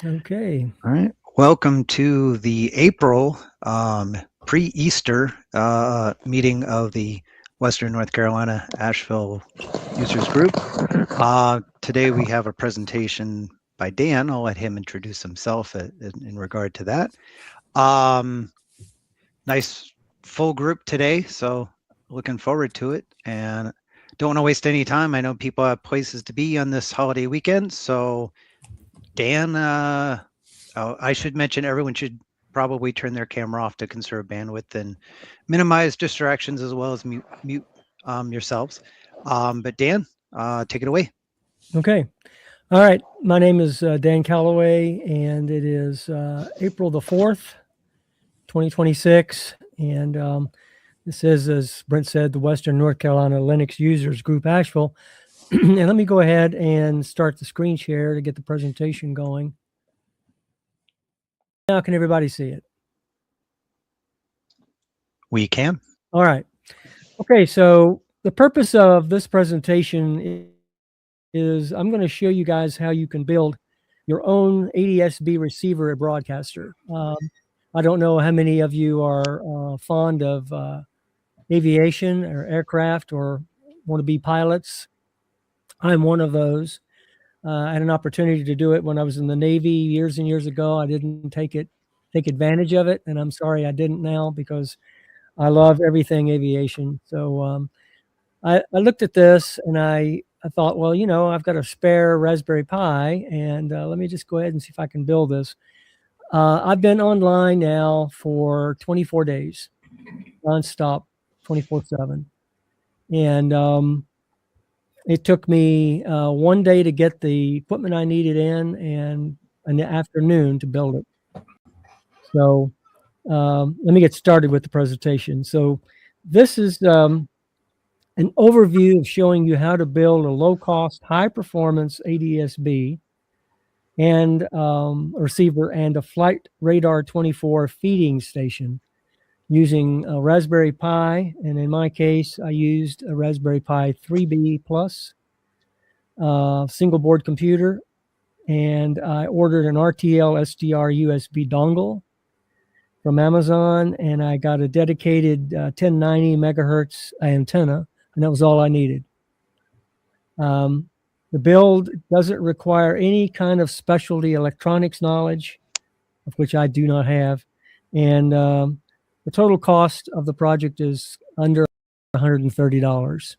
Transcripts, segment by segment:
Okay. All right. Welcome to the April pre-Easter meeting of the Western North Carolina Asheville Users Group. Today we have a presentation by Dan. I'll let him introduce himself in regard to that. Nice full group today, so looking forward to it. And don't want to waste any time. I know people have places to be on this holiday weekend, so Dan, I should mention everyone should probably turn their camera off to conserve bandwidth and minimize distractions as well as mute yourselves. But Dan, take it away. Okay. All right. My name is Dan Calloway, and it is April the 4th, 2026. And this is, as Brent said, the Western North Carolina Linux Users Group Asheville. And let me go ahead and start the screen share to get the presentation going. Now, can everybody see it? We can. All right. Okay, so the purpose of this presentation is I'm going to show you guys how you can build your own ADS-B receiver at Broadcaster. I don't know how many of you are fond of aviation or aircraft or want to be pilots. I'm one of those. I had an opportunity to do it when I was in the Navy years and years ago. I didn't take advantage of it, and I'm sorry I didn't now because I love everything aviation. So I looked at this and I thought, well, you know, I've got a spare Raspberry Pi, and let me just go ahead and see if I can build this. I've been online now for 24 days, nonstop, 24/7. And it took me one day to get the equipment I needed in the afternoon to build it. So let me get started with the presentation. So this is an overview of showing you how to build a low-cost, high-performance ADS-B and receiver and a Flight Radar 24 feeding station using a Raspberry Pi. And in my case, I used a Raspberry Pi 3B Plus single board computer, and I ordered an RTL-SDR USB dongle from Amazon, and I got a dedicated 1090 megahertz antenna, and that was all I needed. The build doesn't require any kind of specialty electronics knowledge, of which I do not have. And the total cost of the project is under $130.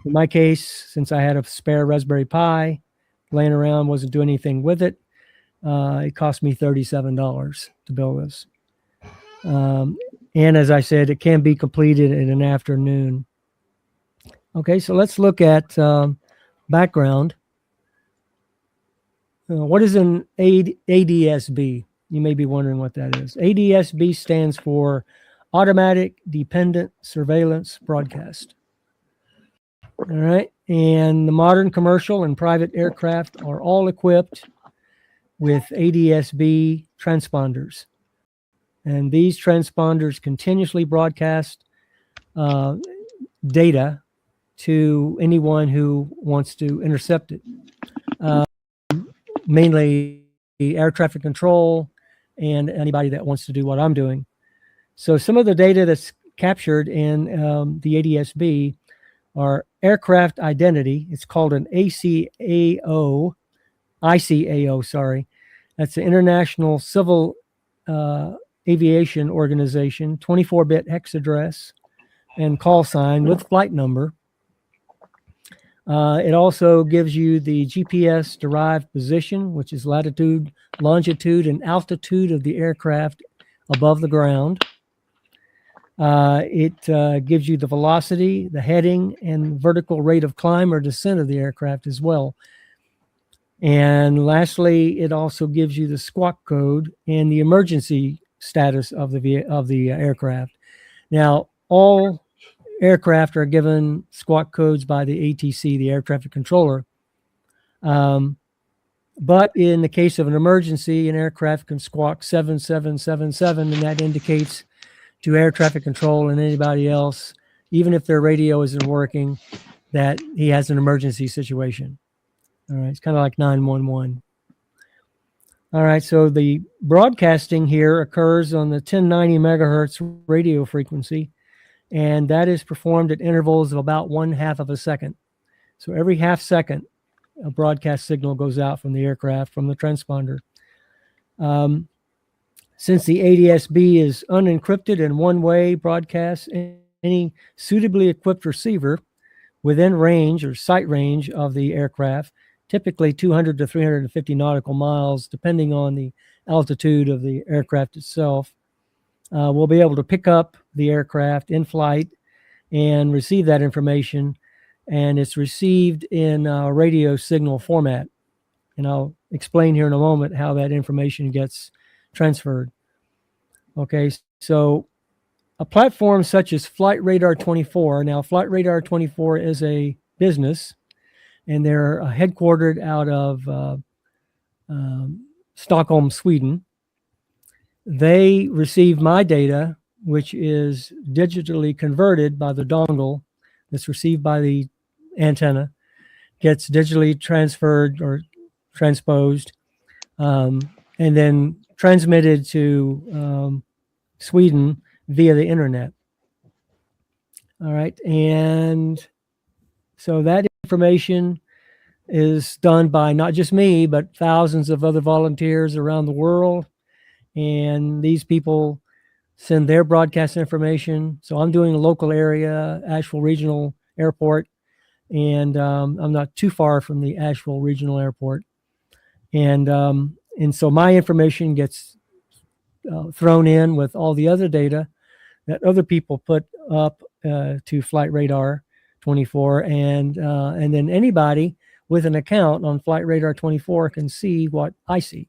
In my case, since I had a spare Raspberry Pi laying around, wasn't doing anything with it, it cost me $37 to build this. And as I said, it can be completed in an afternoon. Okay, so let's look at background. What is an ADS-B? You may be wondering what that is. ADS-B stands for Automatic Dependent Surveillance Broadcast. All right, and the modern commercial and private aircraft are all equipped with ADS-B transponders. And these transponders continuously broadcast data to anyone who wants to intercept it. Mainly air traffic control and anybody that wants to do what I'm doing. So some of the data that's captured in the ADS-B are aircraft identity. It's called an ICAO, sorry. That's the International Civil Aviation Organization, 24-bit hex address and call sign with flight number. It also gives you the GPS-derived position, which is latitude, longitude, and altitude of the aircraft above the ground. It gives you the velocity, the heading, and vertical rate of climb or descent of the aircraft as well. And lastly, it also gives you the squawk code and the emergency status of the aircraft. Now, all aircraft are given squawk codes by the ATC, the air traffic controller. But in the case of an emergency, an aircraft can squawk 7777, and that indicates to air traffic control and anybody else, even if their radio isn't working, that he has an emergency situation. All right, it's kind of like 911. All right, so the broadcasting here occurs on the 1090 megahertz radio frequency, and that is performed at intervals of about 1/2 of a second. So every half second, a broadcast signal goes out from the aircraft, from the transponder. Since the ADS-B is unencrypted and one-way broadcast, any suitably equipped receiver within range or sight range of the aircraft, typically 200 to 350 nautical miles, depending on the altitude of the aircraft itself, will be able to pick up the aircraft in flight and receive that information. And it's received in radio signal format. And I'll explain here in a moment how that information gets transferred. Okay, so a platform such as Flight Radar 24. Now, Flight Radar 24 is a business, and they're headquartered out of Stockholm, Sweden. They receive my data, which is digitally converted by the dongle that's received by the antenna, gets digitally transferred or transposed, and then transmitted to Sweden via the internet. All right. And so that information is done by not just me, but thousands of other volunteers around the world. And these people send their broadcast information. So I'm doing a local area, Asheville Regional Airport, and I'm not too far from the Asheville Regional Airport. And so my information gets thrown in with all the other data that other people put up to Flight Radar 24, and then anybody with an account on Flight Radar 24 can see what I see.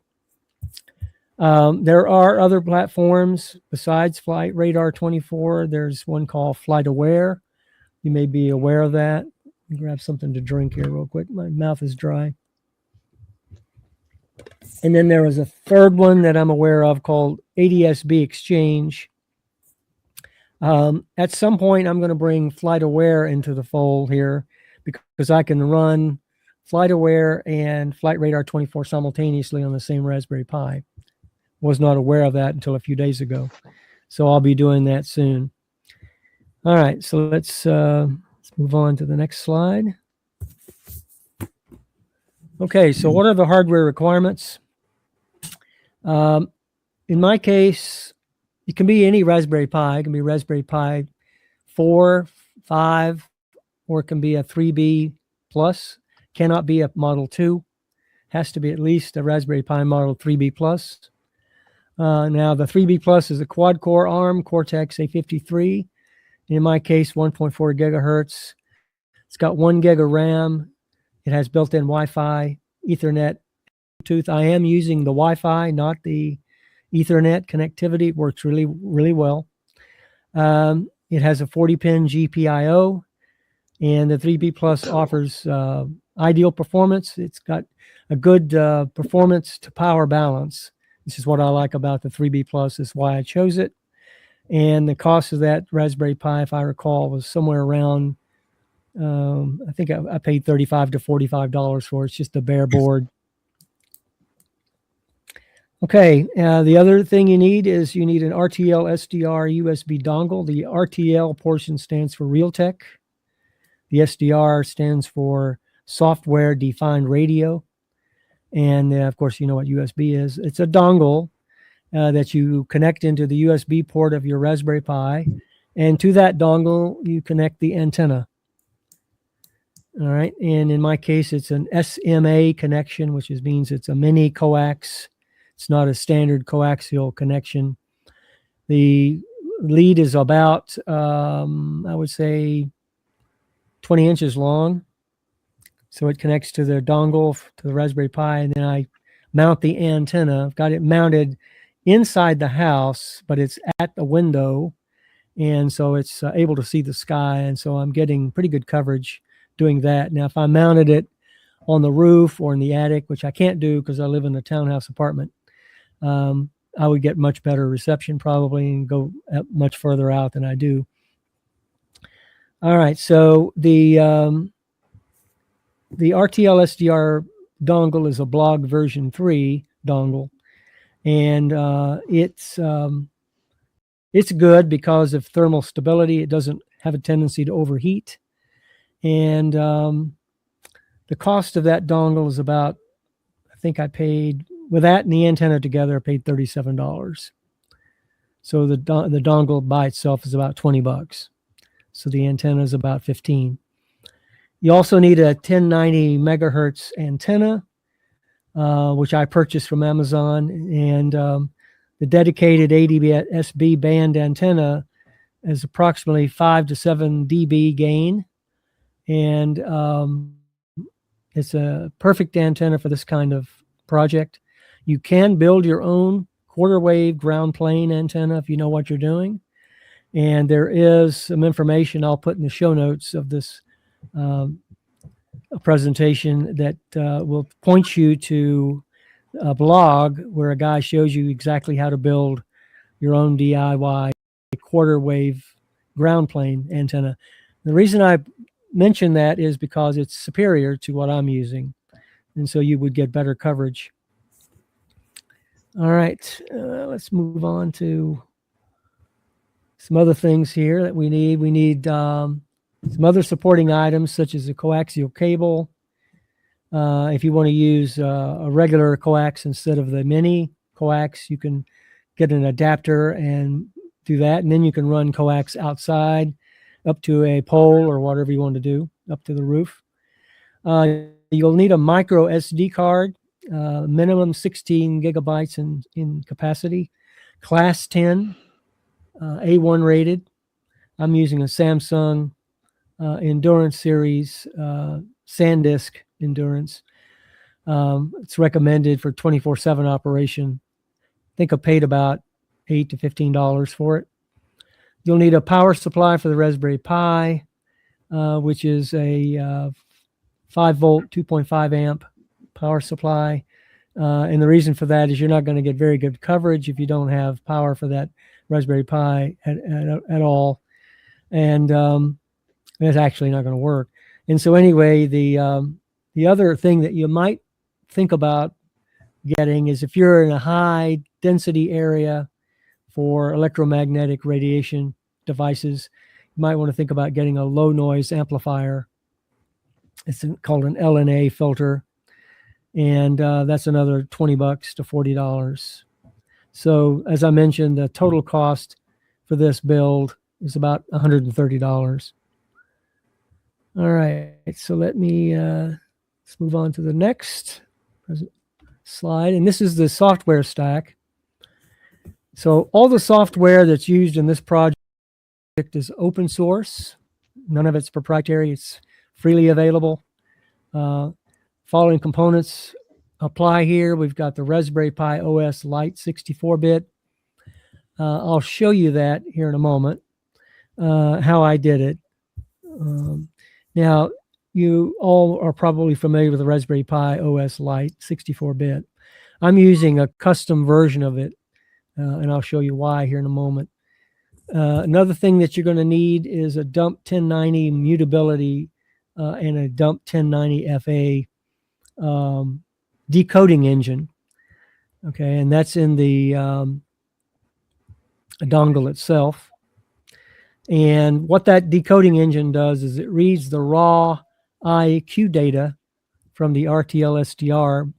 There are other platforms besides Flight Radar 24. There's one called Flight Aware. You may be aware of that. Let me grab something to drink here real quick. My mouth is dry. And then there is a third one that I'm aware of called ADS-B Exchange. At some point, I'm going to bring Flight Aware into the fold here because I can run Flight Aware and Flight Radar 24 simultaneously on the same Raspberry Pi. Was not aware of that until a few days ago. So I'll be doing that soon. All right, so let's move on to the next slide. Okay, so what are the hardware requirements? In my case, it can be any Raspberry Pi. It can be Raspberry Pi 4, 5, or it can be a 3B plus. Cannot be a Model 2. Has to be at least a Raspberry Pi Model 3B plus. Now, the 3B plus is a quad-core ARM Cortex A53. In my case, 1.4 gigahertz. It's got 1 gig of RAM. It has built-in Wi-Fi, Ethernet, Bluetooth. I am using the Wi-Fi, not the Ethernet connectivity. It works really, really well. It has a 40-pin GPIO, and the 3B Plus offers ideal performance. It's got a good performance to power balance. This is what I like about the 3B Plus. That's why I chose it. And the cost of that Raspberry Pi, if I recall, was somewhere around, I think I paid $35 to $45 for it. It's just a bare board. Okay, the other thing you need is you need an RTL-SDR USB dongle. The RTL portion stands for Realtek. The SDR stands for Software Defined Radio. And of course, you know what USB is. It's a dongle that you connect into the USB port of your Raspberry Pi. And to that dongle, you connect the antenna. All right. And in my case, it's an SMA connection, which means it's a mini coax. It's not a standard coaxial connection. The lead is about, I would say, 20 inches long. So it connects to the dongle, to the Raspberry Pi, and then I mount the antenna. I've got it mounted inside the house, but it's at the window, and so it's able to see the sky, and so I'm getting pretty good coverage doing that. Now, if I mounted it on the roof or in the attic, which I can't do because I live in a townhouse apartment, I would get much better reception probably and go much further out than I do. All right, so the RTL-SDR dongle is a blog version 3 dongle, and it's good because of thermal stability. It doesn't have a tendency to overheat, and the cost of that dongle is about, I think I paid, with that and the antenna together, I paid $37. So the dongle by itself is about $20. So the antenna is about 15. You also need a 1090 megahertz antenna, which I purchased from Amazon, and the dedicated ADS-B band antenna is approximately 5 to 7 dB gain, and it's a perfect antenna for this kind of project. You can build your own quarter wave ground plane antenna if you know what you're doing. And there is some information I'll put in the show notes of this presentation that will point you to a blog where a guy shows you exactly how to build your own DIY quarter wave ground plane antenna. The reason I mention that is because it's superior to what I'm using, and so you would get better coverage. All right, let's move on to some other things here that we need. We need some other supporting items such as a coaxial cable. If you want to use a regular coax instead of the mini coax, you can get an adapter and do that. And then you can run coax outside up to a pole or whatever you want to do, up to the roof. You'll need a micro SD card, minimum 16 gigabytes in capacity, class 10, A1 rated. I'm using a Samsung Endurance Series SanDisk Endurance. It's recommended for 24/7 operation. I think I paid about $8 to $15 for it. You'll need a power supply for the Raspberry Pi, which is a 5 volt, 2.5 amp power supply. And the reason for that is you're not going to get very good coverage if you don't have power for that Raspberry Pi at all. And it's actually not going to work. And so anyway, the other thing that you might think about getting is if you're in a high density area for electromagnetic radiation devices, you might want to think about getting a low noise amplifier. It's called an LNA filter, and that's another $20 to $40. So as I mentioned, the total cost for this build is about $130. All right, so let's move on to the next slide, and this is the software stack. So all the software that's used in this project is open source. None of it's proprietary. It's freely available. Following components apply here. We've got the Raspberry Pi OS Lite 64-bit. I'll show you that here in a moment, how I did it. Now, you all are probably familiar with the Raspberry Pi OS Lite 64-bit. I'm using a custom version of it, and I'll show you why here in a moment. Another thing that you're going to need is a dump 1090 mutability and a dump 1090 FA decoding engine. Okay, and that's in the dongle itself. And what that decoding engine does is it reads the raw IQ data from the RTL-SDR,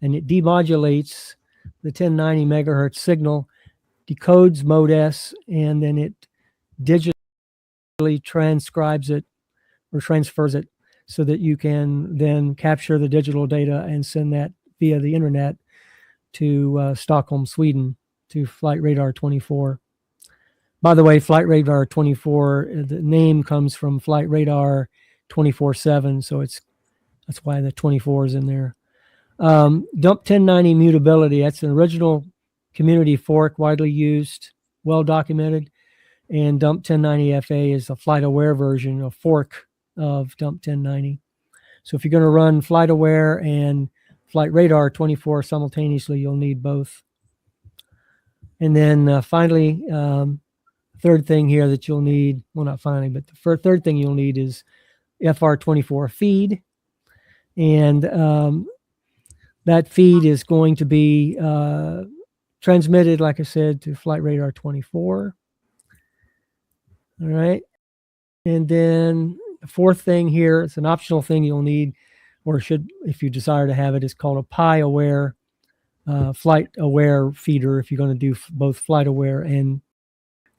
and it demodulates the 1090 megahertz signal, decodes mode S, and then it digitally transcribes it or transfers it so that you can then capture the digital data and send that via the internet to Stockholm, Sweden, to Flight Radar 24. By the way, Flight Radar 24, the name comes from Flight Radar 24/7, so that's why the 24 is in there. Dump 1090 mutability, that's an original community fork, widely used, well documented, and dump 1090 FA is a flight aware version, a fork of dump 1090. So if you're going to run Flight Aware and Flight Radar 24 simultaneously, you'll need both. And then finally, third thing here that you'll need, well, not finally, but the third thing you'll need is FR24 feed. And that feed is going to be transmitted, like I said, to Flight Radar 24. All right. And then the fourth thing here, it's an optional thing you'll need, or should, if you desire to have it, is called a PI aware, flight aware feeder, if you're going to do both flight aware and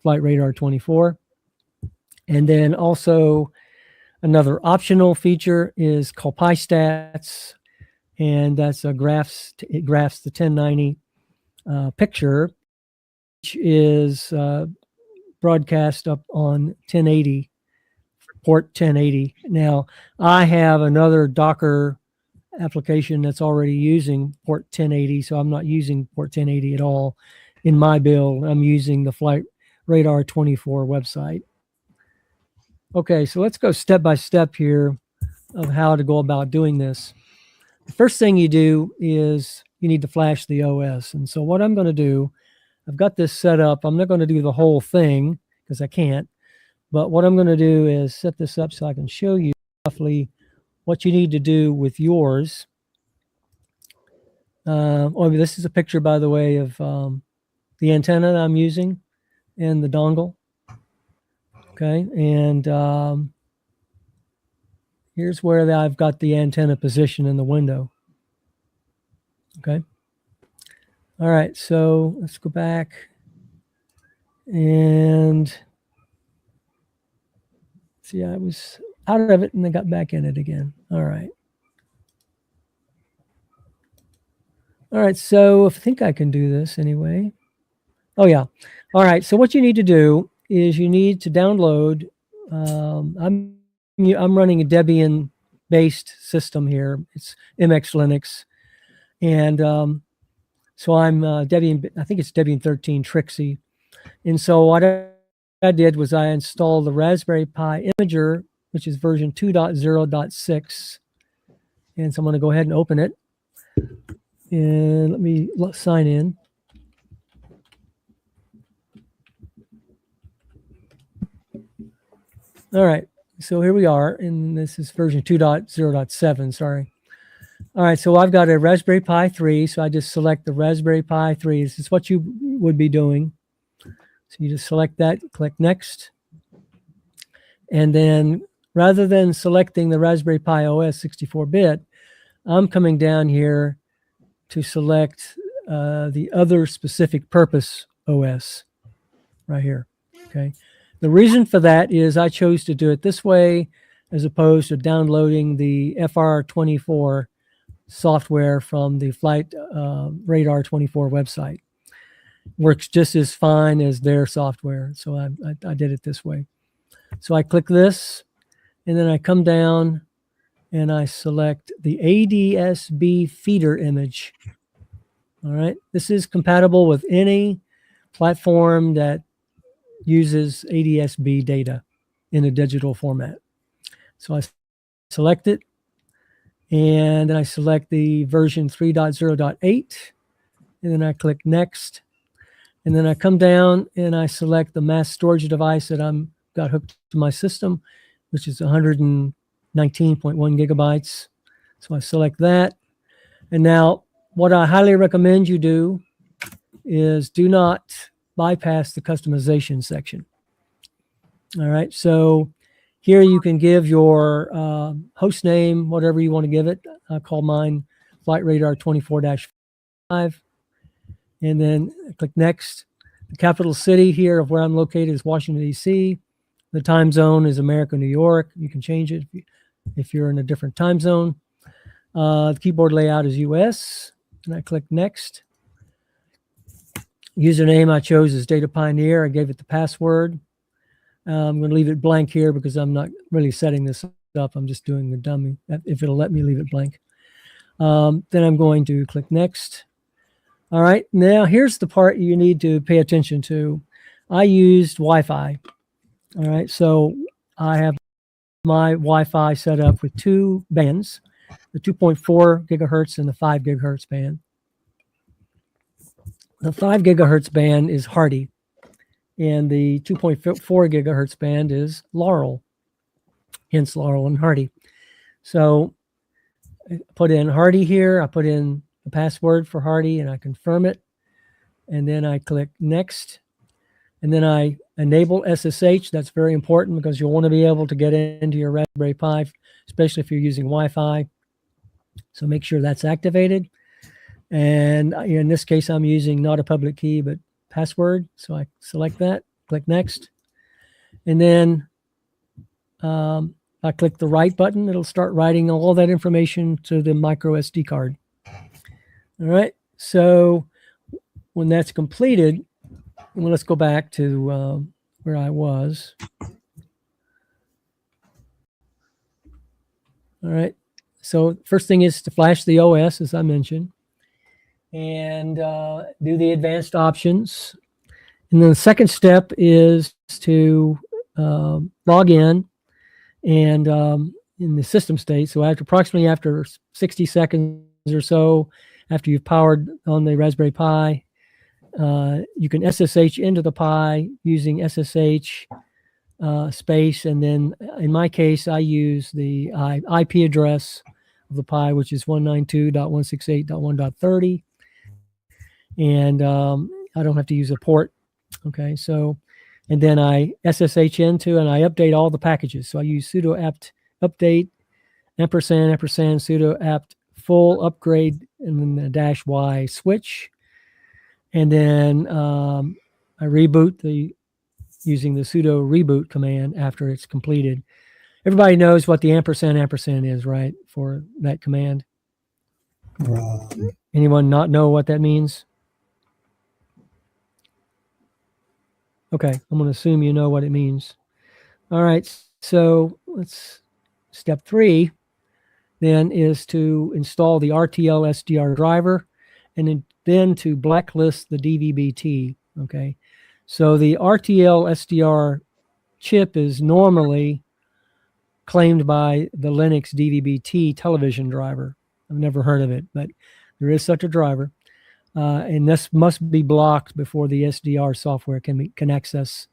Flight Radar 24. And then also another optional feature is called PI stats, and that's a graphs. It graphs the 1090 picture, which is broadcast up on 1080, port 1080. Now, I have another Docker application that's already using port 1080, so I'm not using port 1080 at all in my build. I'm using the Flight Radar 24 website. Okay, so let's go step by step here of how to go about doing this. The first thing you do is you need to flash the OS. And so what I'm going to do, I've got this set up. I'm not going to do the whole thing because I can't. But what I'm going to do is set this up so I can show you roughly what you need to do with yours. This is a picture, by the way, of the antenna that I'm using and the dongle. Okay, and here's where I've got the antenna position in the window. Okay. All right, so let's go back and see, I was out of it and I got back in it again. All right. All right, so I think I can do this anyway. Oh, yeah. All right, so what you need to do is you need to download, I'm running a Debian-based system here. It's MX Linux. And so I'm Debian, I think it's Debian 13 Trixie. And so what I did was I installed the Raspberry Pi Imager, which is version 2.0.6. And so I'm going to go ahead and open it. And let me sign in. All right, so here we are, and this is version 2.0.7, sorry. All right, so I've got a Raspberry Pi 3, so I just select the Raspberry Pi 3. This is what you would be doing. So you just select that, click Next. And then rather than selecting the Raspberry Pi OS 64-bit, I'm coming down here to select the other specific purpose OS right here, okay? The reason for that is I chose to do it this way as opposed to downloading the FR24 software from the Flight Radar 24 website. Works just as fine as their software, so I did it this way. So I click this, and then I come down and I select the ADS-B feeder image. All right, this is compatible with any platform that uses ADS-B data in a digital format. So I select it, and then I select the version 3.0.8, and then I click Next, and then I come down and I select the mass storage device that I'm got hooked to my system, which is 119.1 gigabytes. So I select that, and now what I highly recommend you do is do not bypass the customization section. All right, so here you can give your host name, whatever you want to give it. I call mine Flight Radar 24-5, and then click Next. The capital city here of where I'm located is Washington, D.C. The time zone is America, New York. You can change it if you're in a different time zone. The keyboard layout is US, and I click Next. Username I chose is Data Pioneer. I gave it the password. I'm going to leave it blank here because I'm not really setting this up. I'm just doing the dummy. If it'll let me leave it blank. Then I'm going to click Next. All right, now here's the part you need to pay attention to. I used Wi-Fi. All right, so I have my Wi-Fi set up with two bands, the 2.4 gigahertz and the 5 gigahertz band. The 5 gigahertz band is Hardy, and the 2.4 gigahertz band is Laurel, hence Laurel and Hardy. So I put in Hardy here, I put in the password for Hardy and I confirm it. And then I click next. And then I enable SSH. That's very important because you'll want to be able to get into your Raspberry Pi, especially if you're using Wi-Fi. So make sure that's activated. And in this case, I'm using not a public key, but password. So I select that, click next. And then I click the write button. It'll start writing all that information to the micro SD card. All right. So when that's completed, well, let's go back to where I was. All right. So first thing is to flash the OS, as I mentioned, and do the advanced options. And then the second step is to log in and in the system state. So approximately after 60 seconds or so, after you've powered on the Raspberry Pi, you can SSH into the Pi using SSH space. And then in my case, I use the IP address of the Pi, which is 192.168.1.30. And I don't have to use a port. Okay, so, and then I SSH into and I update all the packages. So I use sudo apt update, ampersand, sudo apt full upgrade, and then the -y switch. And then I reboot using the sudo reboot command after it's completed. Everybody knows what the ampersand is, right, for that command? Anyone not know what that means? Okay, I'm going to assume you know what it means. All right, so step 3 then is to install the RTL-SDR driver and then to blacklist the DVB-T, okay? So the RTL-SDR chip is normally claimed by the Linux DVB-T television driver. I've never heard of it, but there is such a driver. And this must be blocked before the SDR software can access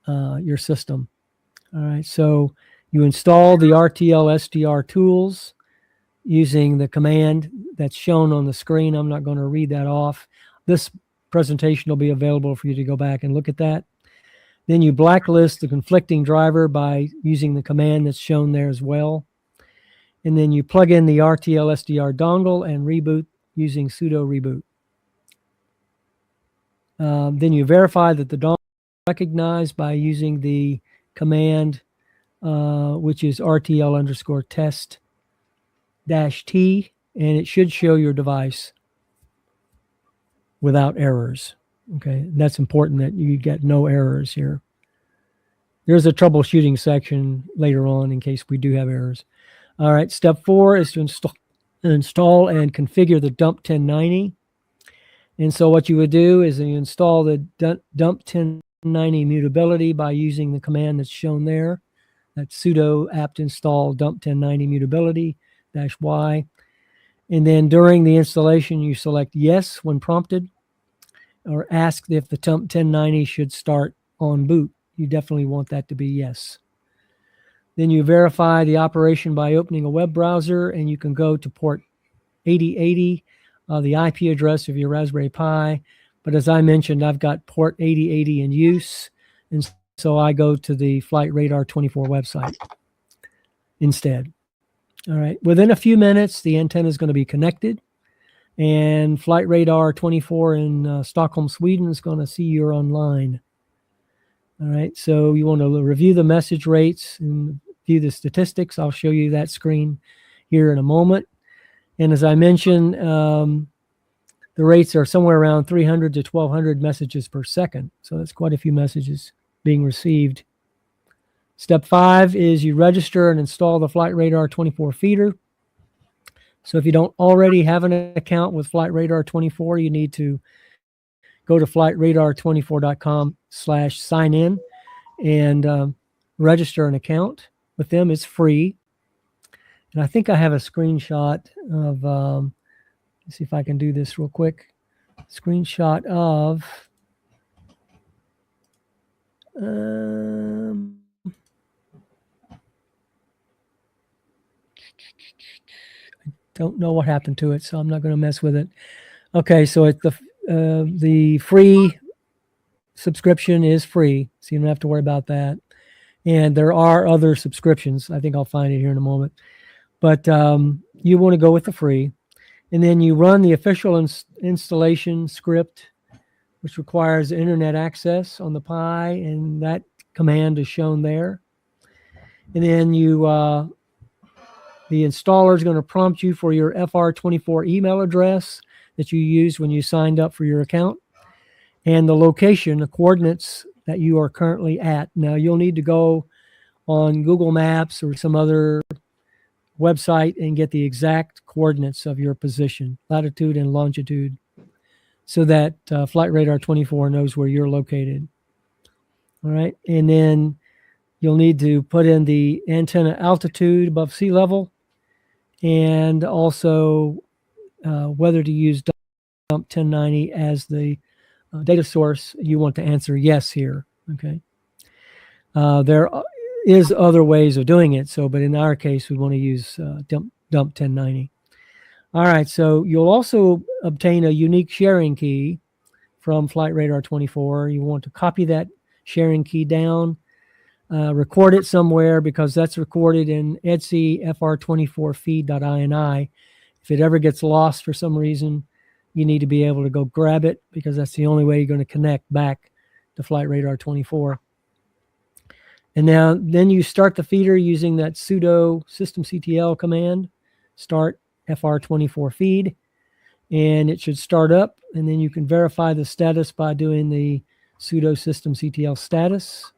your system. All right, so you install the RTL-SDR tools using the command that's shown on the screen. I'm not going to read that off. This presentation will be available for you to go back and look at that. Then you blacklist the conflicting driver by using the command that's shown there as well. And then you plug in the RTL-SDR dongle and reboot using sudo reboot. Then you verify that the dongle is recognized by using the command, which is RTL_test-T, and it should show your device without errors. Okay, that's important that you get no errors here. There's a troubleshooting section later on in case we do have errors. All right, step 4 is to install and configure the dump 1090. And so what you would do is you install the dump 1090 mutability by using the command that's shown there. That's sudo apt install dump 1090 mutability -y. And then during the installation, you select yes when prompted, or ask if the dump 1090 should start on boot. You definitely want that to be yes. Then you verify the operation by opening a web browser, and you can go to port 8080, the IP address of your Raspberry Pi. But as I mentioned, I've got port 8080 in use, and so I go to the Flight Radar 24 website instead. All right, within a few minutes, the antenna is going to be connected, and Flight Radar 24 in Stockholm, Sweden is going to see you're online. All right, so you want to review the message rates and view the statistics. I'll show you that screen here in a moment. And as I mentioned, the rates are somewhere around 300 to 1,200 messages per second. So that's quite a few messages being received. Step 5 is you register and install the Flight Radar 24 feeder. So if you don't already have an account with Flight Radar 24, you need to go to flightradar24.com/sign-in and register an account with them. It's free. And I think I have a screenshot of, let's see if I can do this real quick. Screenshot of, don't know what happened to it, so I'm not going to mess with it. Okay, so the free subscription is free, so you don't have to worry about that. And there are other subscriptions. I think I'll find it here in a moment. But you want to go with the free. And then you run the official installation script, which requires internet access on the Pi, and that command is shown there. And then the installer is going to prompt you for your FR24 email address that you used when you signed up for your account, and the location, the coordinates that you are currently at. Now, you'll need to go on Google Maps or some other website and get the exact coordinates of your position, latitude and longitude, so that Flight Radar 24 knows where you're located. All right, and then you'll need to put in the antenna altitude above sea level, and also whether to use dump 1090 as the data source. You want to answer yes here. Okay. There is other ways of doing it. So, but in our case, we want to use dump 1090. All right. So you'll also obtain a unique sharing key from Flight Radar 24. You want to copy that sharing key down, record it somewhere, because that's recorded in ETSI FR24 feed.ini. If it ever gets lost for some reason, you need to be able to go grab it, because that's the only way you're going to connect back to Flight Radar 24. And now then you start the feeder using that sudo systemctl command, start FR24 feed, and it should start up, and then you can verify the status by doing the sudo systemctl status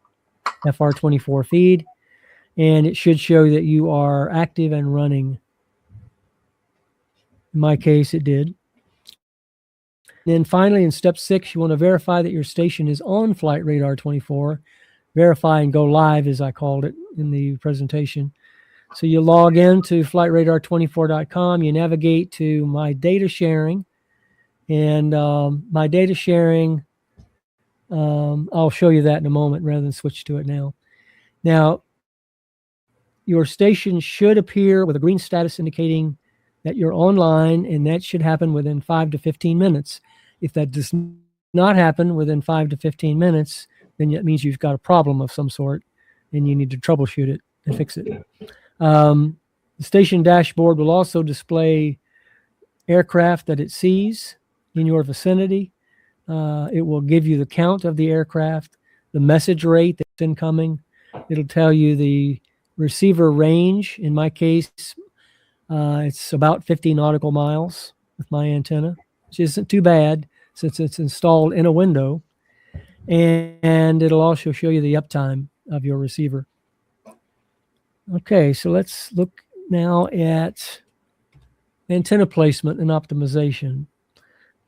FR24 feed, and it should show that you are active and running. In my case, it did. Then finally, in step 6, you want to verify that your station is on Flight Radar 24. Verify and go live, as I called it in the presentation. So you log in to flightradar24.com. You navigate to My Data Sharing. And My Data Sharing, I'll show you that in a moment rather than switch to it now. Now, your station should appear with a green status indicating that you're online, and that should happen within 5 to 15 minutes. If that does not happen within 5 to 15 minutes, then that means you've got a problem of some sort, and you need to troubleshoot it and fix it. The station dashboard will also display aircraft that it sees in your vicinity. It will give you the count of the aircraft, the message rate that's incoming. It'll tell you the receiver range. In my case, it's about 50 nautical miles with my antenna, which isn't too bad since it's installed in a window. And it'll also show you the uptime of your receiver. Okay, so let's look now at antenna placement and optimization.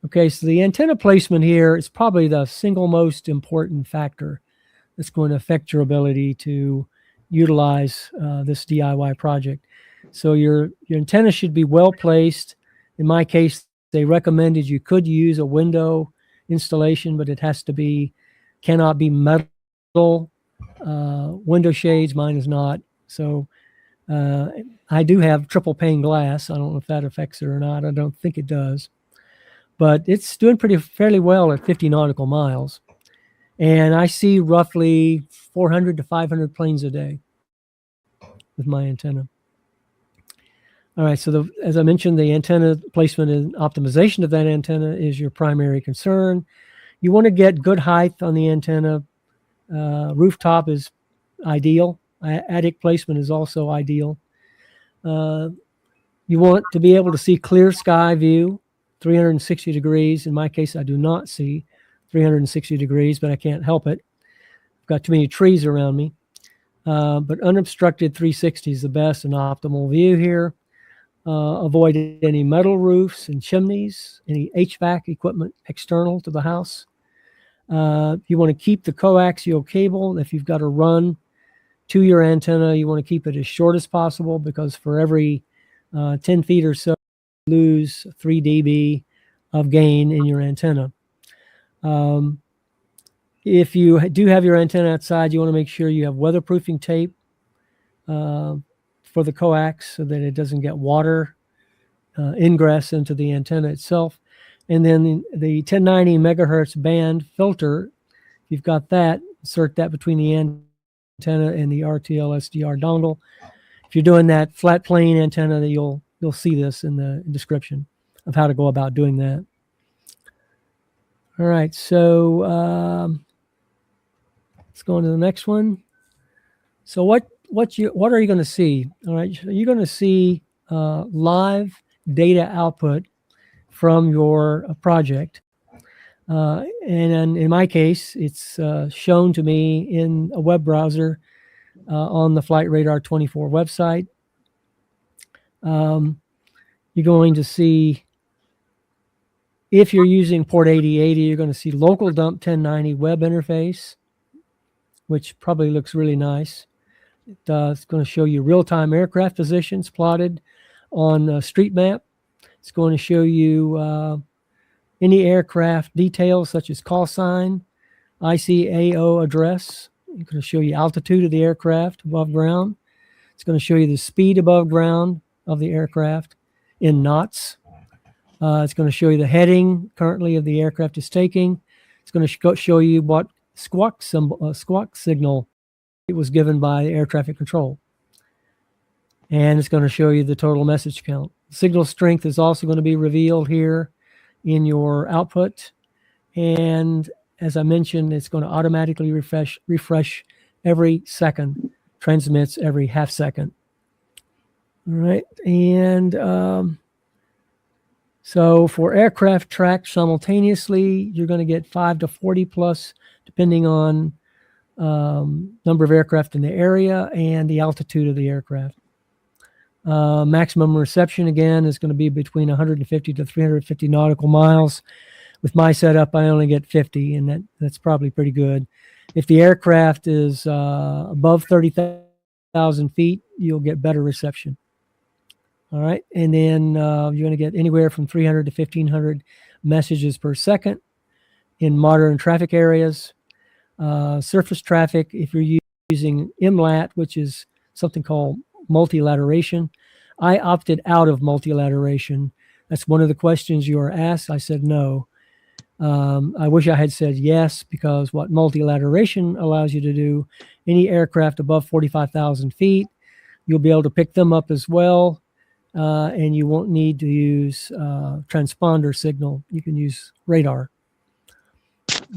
Okay, so the antenna placement here is probably the single most important factor that's going to affect your ability to utilize this DIY project. So your antenna should be well placed. In my case, they recommended you could use a window installation, but it has to be, cannot be metal window shades. Mine is not. So I do have triple pane glass. I don't know if that affects it or not. I don't think it does. But it's doing fairly well at 50 nautical miles. And I see roughly 400 to 500 planes a day with my antenna. All right, so as I mentioned, the antenna placement and optimization of that antenna is your primary concern. You want to get good height on the antenna. Rooftop is ideal. Attic placement is also ideal. You want to be able to see clear sky view, 360 degrees. In my case, I do not see 360 degrees, but I can't help it. I've got too many trees around me. But unobstructed 360 is the best and optimal view here. Avoid any metal roofs and chimneys, any HVAC equipment external to the house. You want to keep the coaxial cable. If you've got to run to your antenna, you want to keep it as short as possible, because for every 10 feet or so, you lose 3 dB of gain in your antenna. If you do have your antenna outside, you want to make sure you have weatherproofing tape for the coax so that it doesn't get water ingress into the antenna itself. And then the 1090 megahertz band filter, if you've got that, insert that between the antenna and the RTL-SDR dongle. If you're doing that flat plane antenna, you'll see this in the description of how to go about doing that. All right, so let's go on to the next one. So what are you going to see? All right, so you're going to see live data output from your project. And in my case, it's shown to me in a web browser on the Flight Radar 24 website. You're going to see, if you're using port 8080, you're going to see local dump 1090 web interface, which probably looks really nice. It's going to show you real-time aircraft positions plotted on a street map. It's going to show you any aircraft details such as call sign, ICAO address. It's going to show you altitude of the aircraft above ground. It's going to show you the speed above ground of the aircraft in knots. It's going to show you the heading currently of the aircraft is taking. It's going to show you what squawk signal it was given by air traffic control. And it's going to show you the total message count. Signal strength is also going to be revealed here in your output. And as I mentioned, it's going to automatically refresh every second, transmits every half second. All right. And so for aircraft tracked simultaneously, you're going to get 5 to 40 plus, depending on number of aircraft in the area and the altitude of the aircraft. Maximum reception, again, is going to be between 150 to 350 nautical miles. With my setup, I only get 50, and that's probably pretty good. If the aircraft is above 30,000 feet, you'll get better reception. All right, and then you're going to get anywhere from 300 to 1,500 messages per second in modern traffic areas. Surface traffic, if you're using MLAT, which is something called multilateration. I opted out of multilateration. That's one of the questions you are asked. I said no. I wish I had said yes, because what multilateration allows you to do, any aircraft above 45,000 feet, you'll be able to pick them up as well, and you won't need to use transponder signal. You can use radar.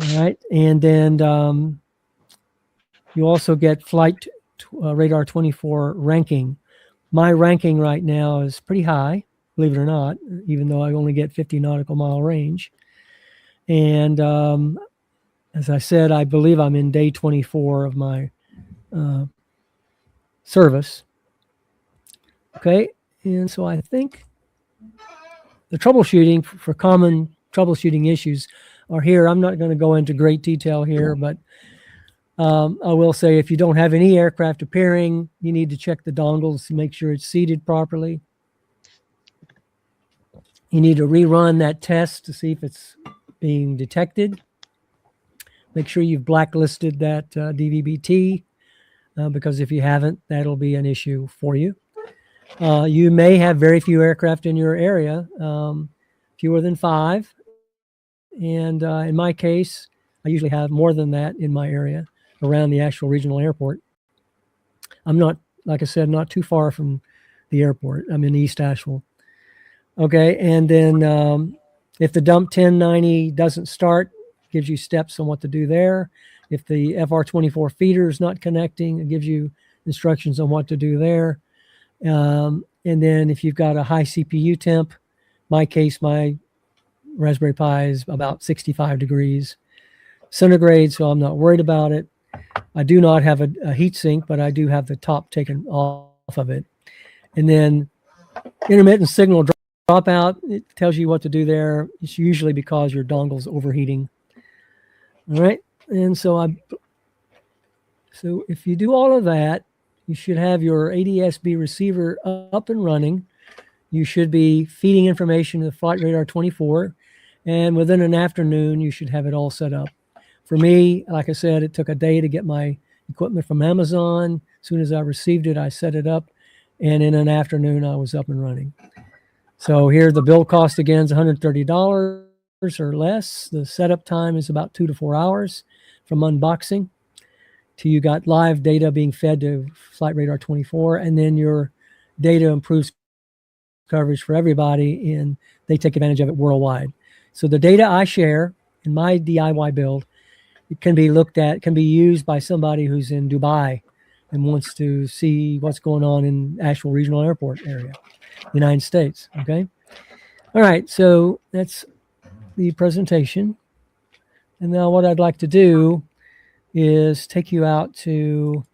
All right, and then you also get flight radar 24 ranking. My ranking right now is pretty high, believe it or not, even though I only get 50 nautical mile range. And as I said, I believe I'm in day 24 of my service. Okay, and so I think the troubleshooting for common troubleshooting issues are here. I'm not going to go into great detail here, but I will say if you don't have any aircraft appearing, you need to check the dongles to make sure it's seated properly. You need to rerun that test to see if it's being detected. Make sure you've blacklisted that DVB-T, because if you haven't, that'll be an issue for you. You may have very few aircraft in your area, fewer than 5. And in my case, I usually have more than that in my area around the actual regional airport. I'm not, like I said, not too far from the airport. I'm in East Asheville. Okay, and then if the dump 1090 doesn't start, it gives you steps on what to do there. If the FR24 feeder is not connecting, it gives you instructions on what to do there. And then if you've got a high CPU temp, my case, my Raspberry Pi is about 65 degrees centigrade, so I'm not worried about it. I do not have a heat sink, but I do have the top taken off of it. And then intermittent signal dropout, it tells you what to do there. It's usually because your dongle's overheating. All right, and so if you do all of that, you should have your ADS-B receiver up and running. You should be feeding information to the Flight Radar 24, and within an afternoon, you should have it all set up. For me, like I said, it took a day to get my equipment from Amazon. As soon as I received it, I set it up, and in an afternoon, I was up and running. So here the build cost again is $130 or less. The setup time is about 2 to 4 hours from unboxing to you got live data being fed to Flight Radar 24, and then your data improves coverage for everybody, and they take advantage of it worldwide. So the data I share in my DIY build, it can be looked at, can be used by somebody who's in Dubai and wants to see what's going on in Asheville Regional Airport area, United States. Okay. All right. So that's the presentation. And now what I'd like to do is take you out to,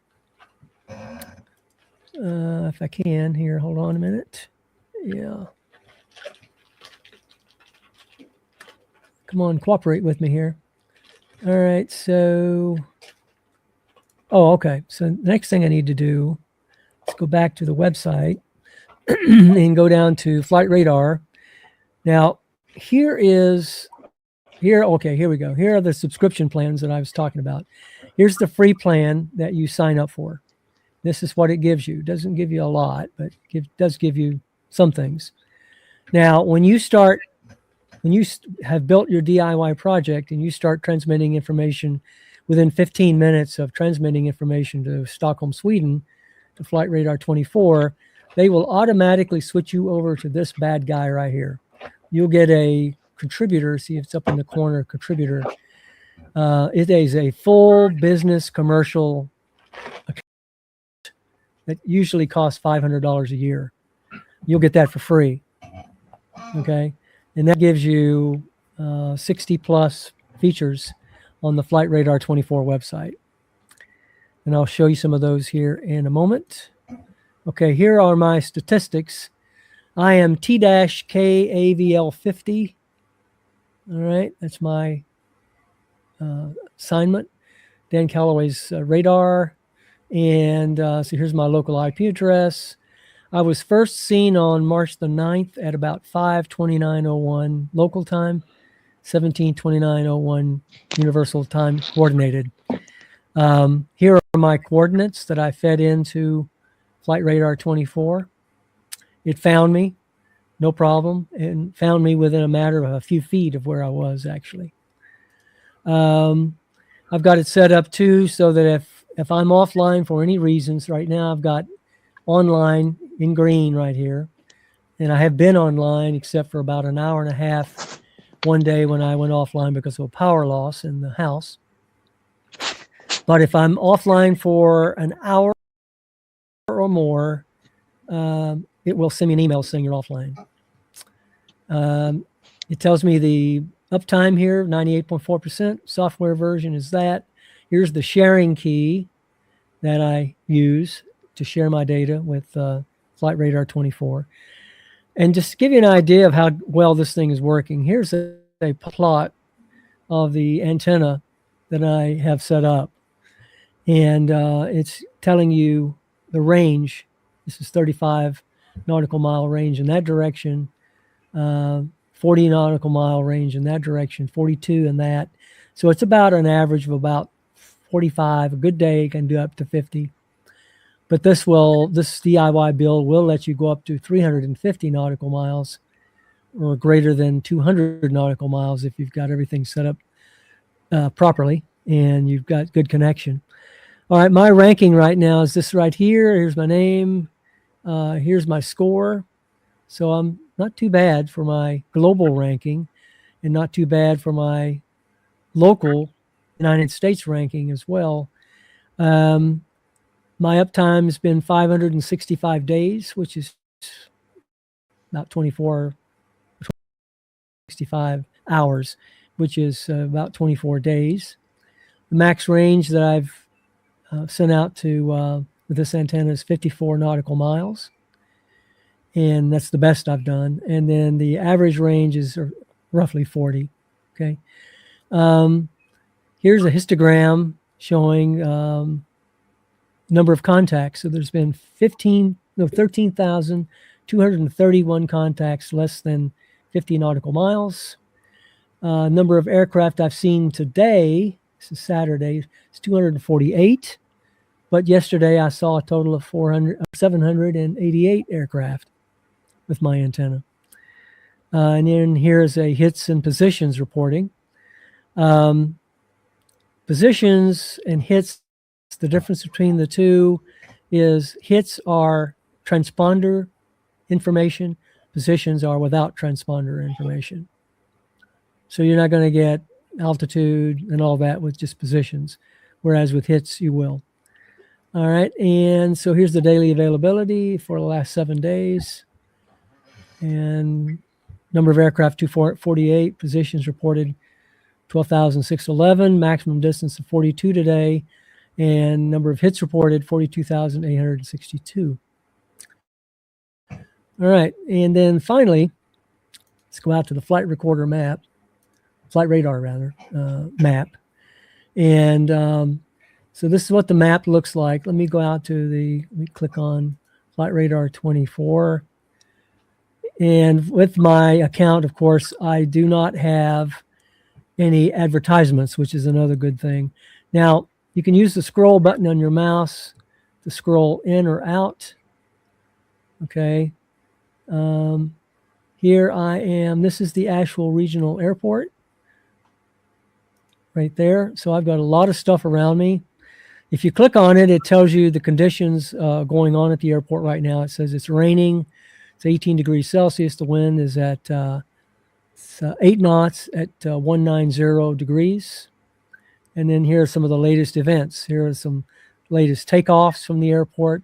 if I can here, hold on a minute. Yeah. Come on, cooperate with me here. All right, so, okay. So the next thing I need to do is go back to the website and go down to Flight Radar. Now, here we go. Here are the subscription plans that I was talking about. Here's the free plan that you sign up for. This is what it gives you. It doesn't give you a lot, but it does give you some things. Now, when you have built your DIY project and you start transmitting information within 15 minutes of transmitting information to Stockholm, Sweden, to Flight Radar 24, they will automatically switch you over to this bad guy right here. You'll get a contributor. See, it's up in the corner, contributor. It is a full business commercial account that usually costs $500 a year. You'll get that for free. Okay. And that gives you 60 plus features on the Flight Radar 24 website. And I'll show you some of those here in a moment. Okay, here are my statistics. I am T-KAVL50. All right, that's my assignment. Dan Calloway's radar. And so here's my local IP address. I was first seen on March the 9th at about 5:29:01 local time, 17:29:01 universal time coordinated. Here are my coordinates that I fed into Flight Radar 24. It found me, no problem, and found me within a matter of a few feet of where I was actually. I've got it set up too so that if I'm offline for any reasons, right now I've got online in green right here. And I have been online except for about an hour and a half one day when I went offline because of a power loss in the house. But if I'm offline for an hour or more, it will send me an email saying you're offline. It tells me the uptime here, 98.4%. Software version is that. Here's the sharing key that I use to share my data with Flight Radar 24. And just to give you an idea of how well this thing is working, here's a plot of the antenna that I have set up. And it's telling you the range. This is 35 nautical mile range in that direction, 40 nautical mile range in that direction, 42 in that. So it's about an average of about 45. A good day can do up to 50. But this DIY build will let you go up to 350 nautical miles or greater than 200 nautical miles if you've got everything set up properly and you've got good connection. All right, my ranking right now is this right here. Here's my name. Here's my score. So I'm not too bad for my global ranking and not too bad for my local United States ranking as well. My uptime has been 565 days, which is about 65 hours, which is about 24 days. The max range that I've sent out to with this antenna is 54 nautical miles. And that's the best I've done. And then the average range is roughly 40. Okay. Here's a histogram showing number of contacts. So there's been 13,231 contacts less than 50 nautical miles. Number of aircraft I've seen today, this is Saturday, it's 248. But yesterday I saw a total of 788 aircraft with my antenna. And then here's a hits and positions reporting. Positions and hits, the difference between the two is hits are transponder information, positions are without transponder information. So you're not going to get altitude and all that with just positions, whereas with hits you will. All right, and so here's the daily availability for the last 7 days. And number of aircraft 248, positions reported 12,611, maximum distance of 42 today, and number of hits reported 42,862. All right, and then finally, let's go out to the flight radar map. And so this is what the map looks like. Let me go out to let me click on Flight Radar 24. And with my account, of course, I do not have any advertisements, which is another good thing. Now, you can use the scroll button on your mouse to scroll in or out. Okay. Here I am. This is the Asheville Regional Airport right there. So I've got a lot of stuff around me. If you click on it, it tells you the conditions going on at the airport right now. It says it's raining. It's 18 degrees Celsius. The wind is at 8 knots at 190 degrees. And then here are some of the latest events. Here are some latest takeoffs from the airport.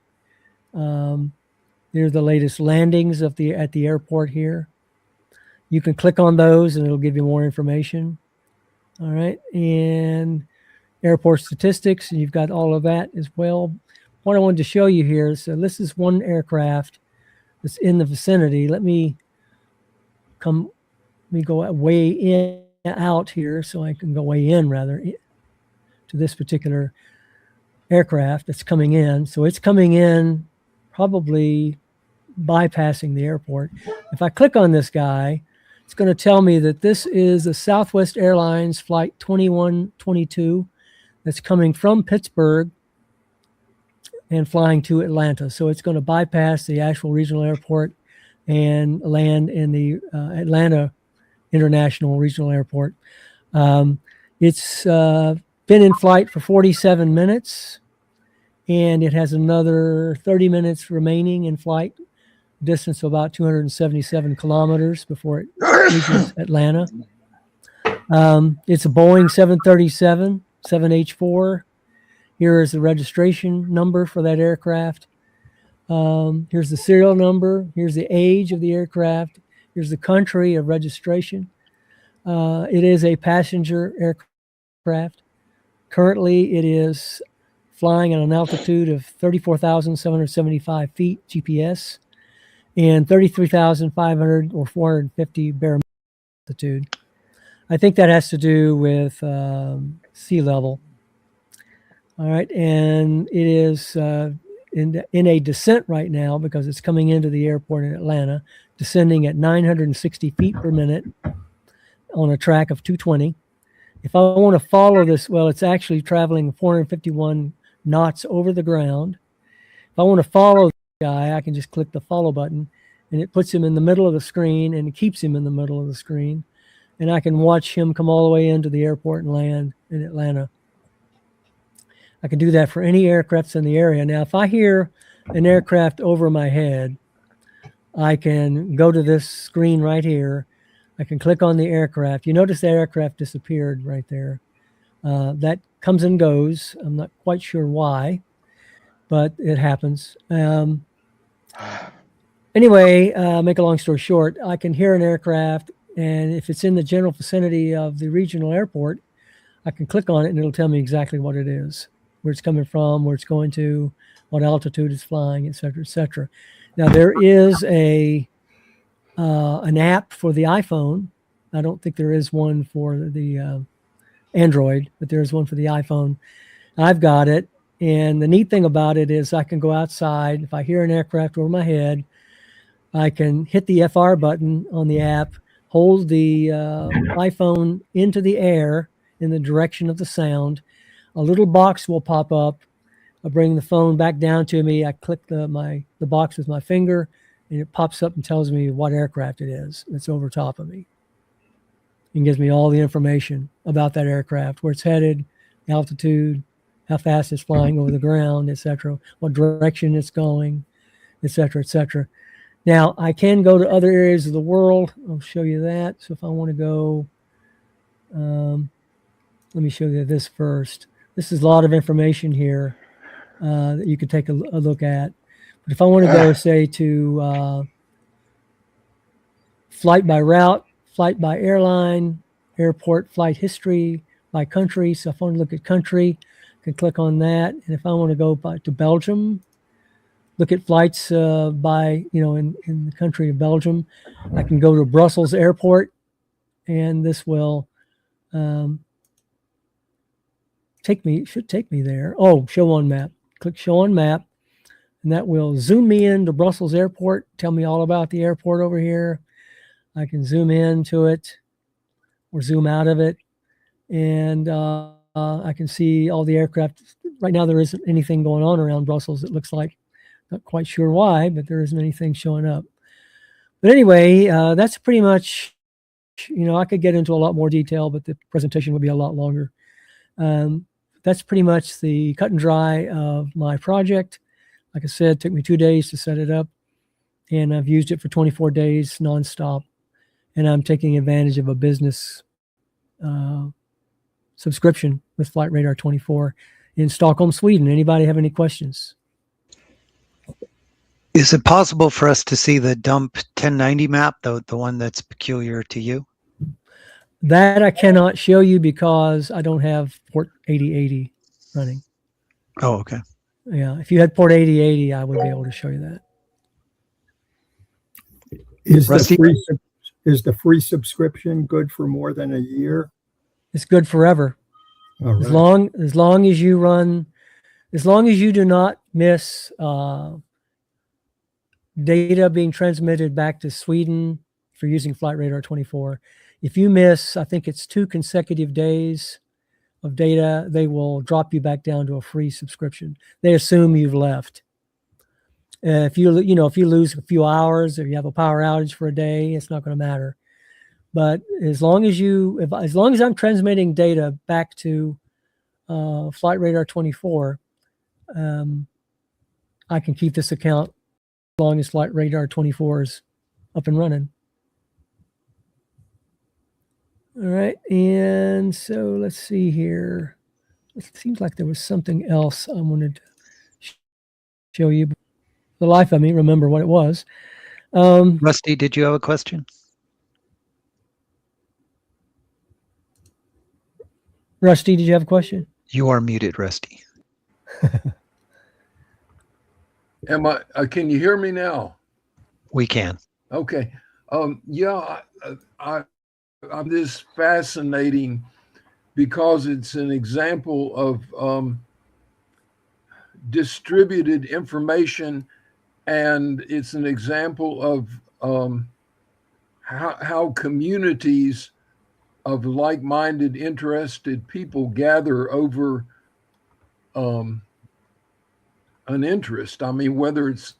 Here are the latest landings at the airport here. You can click on those and it'll give you more information. All right, and airport statistics, and you've got all of that as well. What I wanted to show you here, so this is one aircraft that's in the vicinity. Let me go way in out here so I can go way in rather to this particular aircraft that's coming in. So it's coming in probably bypassing the airport. If I click on this guy, it's going to tell me that this is a Southwest Airlines flight 2122 that's coming from Pittsburgh and flying to Atlanta. So it's going to bypass the Asheville Regional Airport and land in the Atlanta International Regional Airport. It's been in flight for 47 minutes, and it has another 30 minutes remaining in flight, distance of about 277 kilometers before it reaches Atlanta. It's a Boeing 737, 7H4. Here is the registration number for that aircraft. Here's the serial number. Here's the age of the aircraft. Here's the country of registration. It is a passenger aircraft. Currently, it is flying at an altitude of 34,775 feet GPS and 33,500 or 450 bare altitude. I think that has to do with sea level. All right, and it is in a descent right now because it's coming into the airport in Atlanta, descending at 960 feet per minute on a track of 220. If I want to follow this, well, it's actually traveling 451 knots over the ground. If I want to follow the guy, I can just click the follow button, and it puts him in the middle of the screen, and it keeps him in the middle of the screen. And I can watch him come all the way into the airport and land in Atlanta. I can do that for any aircrafts in the area. Now, if I hear an aircraft over my head, I can go to this screen right here. I can click on the aircraft. You notice the aircraft disappeared right there. That comes and goes. I'm not quite sure why, but it happens. Anyway, make a long story short, I can hear an aircraft, and if it's in the general vicinity of the regional airport, I can click on it and it'll tell me exactly what it is, where it's coming from, where it's going to, what altitude it's flying, et cetera, et cetera. Now, there is an app for the iPhone. I don't think there is one for the Android, but there's one for the iPhone. I've got it. And the neat thing about it is I can go outside. If I hear an aircraft over my head, I can hit the FR button on the app, hold the iPhone into the air in the direction of the sound. A little box will pop up. I bring the phone back down to me. I click the box with my finger, and it pops up and tells me what aircraft it is that's over top of me, and gives me all the information about that aircraft, where it's headed, altitude, how fast it's flying over the ground, etc., what direction it's going, etc., etc. Now, I can go to other areas of the world. I'll show you that. So if I want to go, let me show you this first. This is a lot of information here that you can take a look at. But if I want to go, say, to flight by route, flight by airline, airport flight history by country. So if I want to look at country, I can click on that. And if I want to go to Belgium, look at flights by, in the country of Belgium, I can go to Brussels Airport, and this will should take me there. Oh, show on map. Click show on map, and that will zoom me into Brussels Airport, tell me all about the airport over here. I can zoom into it or zoom out of it, and I can see all the aircraft. Right now, there isn't anything going on around Brussels, it looks like. Not quite sure why, but there isn't anything showing up. But anyway, that's pretty much, I could get into a lot more detail, but the presentation would be a lot longer. That's pretty much the cut and dry of my project. Like I said, it took me 2 days to set it up, and I've used it for 24 days nonstop. And I'm taking advantage of a business subscription with Flight Radar 24 in Stockholm, Sweden. Anybody have any questions? Is it possible for us to see the dump 1090 map, the one that's peculiar to you? That I cannot show you because I don't have port 8080 running. Oh, okay. Yeah, if you had port 8080, I would be able to show you that. Is the free subscription good for more than a year? It's good forever. All right. As long as you run, as long as you do not miss data being transmitted back to Sweden for using Flight Radar 24. If you miss, I think it's 2 consecutive days of data, they will drop you back down to a free subscription. They assume you've left. If you lose a few hours, or you have a power outage for a day, it's not going to matter. But as long as I'm transmitting data back to Flight Radar 24, I can keep this account as long as Flight Radar 24 is up and running. All right, and so let's see here. It seems like there was something else I wanted to show you. The life of me, remember what it was. Rusty, did you have a question? Rusty, did you have a question? You are muted, Rusty. Am I? Can you hear me now? We can. Okay. Yeah, I'm this fascinating because it's an example of distributed information, and it's an example of how communities of like-minded, interested people gather over an interest. I mean, whether it's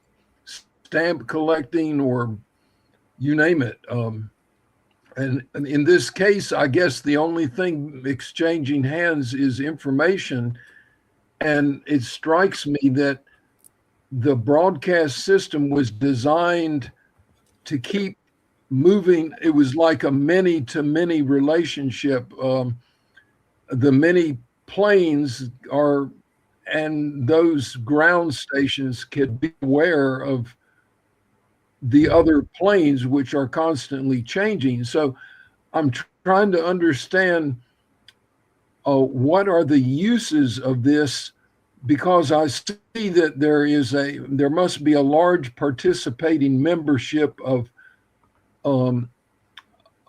stamp collecting or you name it. And in this case, I guess the only thing exchanging hands is information. And it strikes me that the broadcast system was designed to keep moving. It was like a many-to-many relationship. The many planes are, and those ground stations could be aware of the other planes, which are constantly changing. So I'm trying to understand what are the uses of this, because I see that there must be a large participating membership of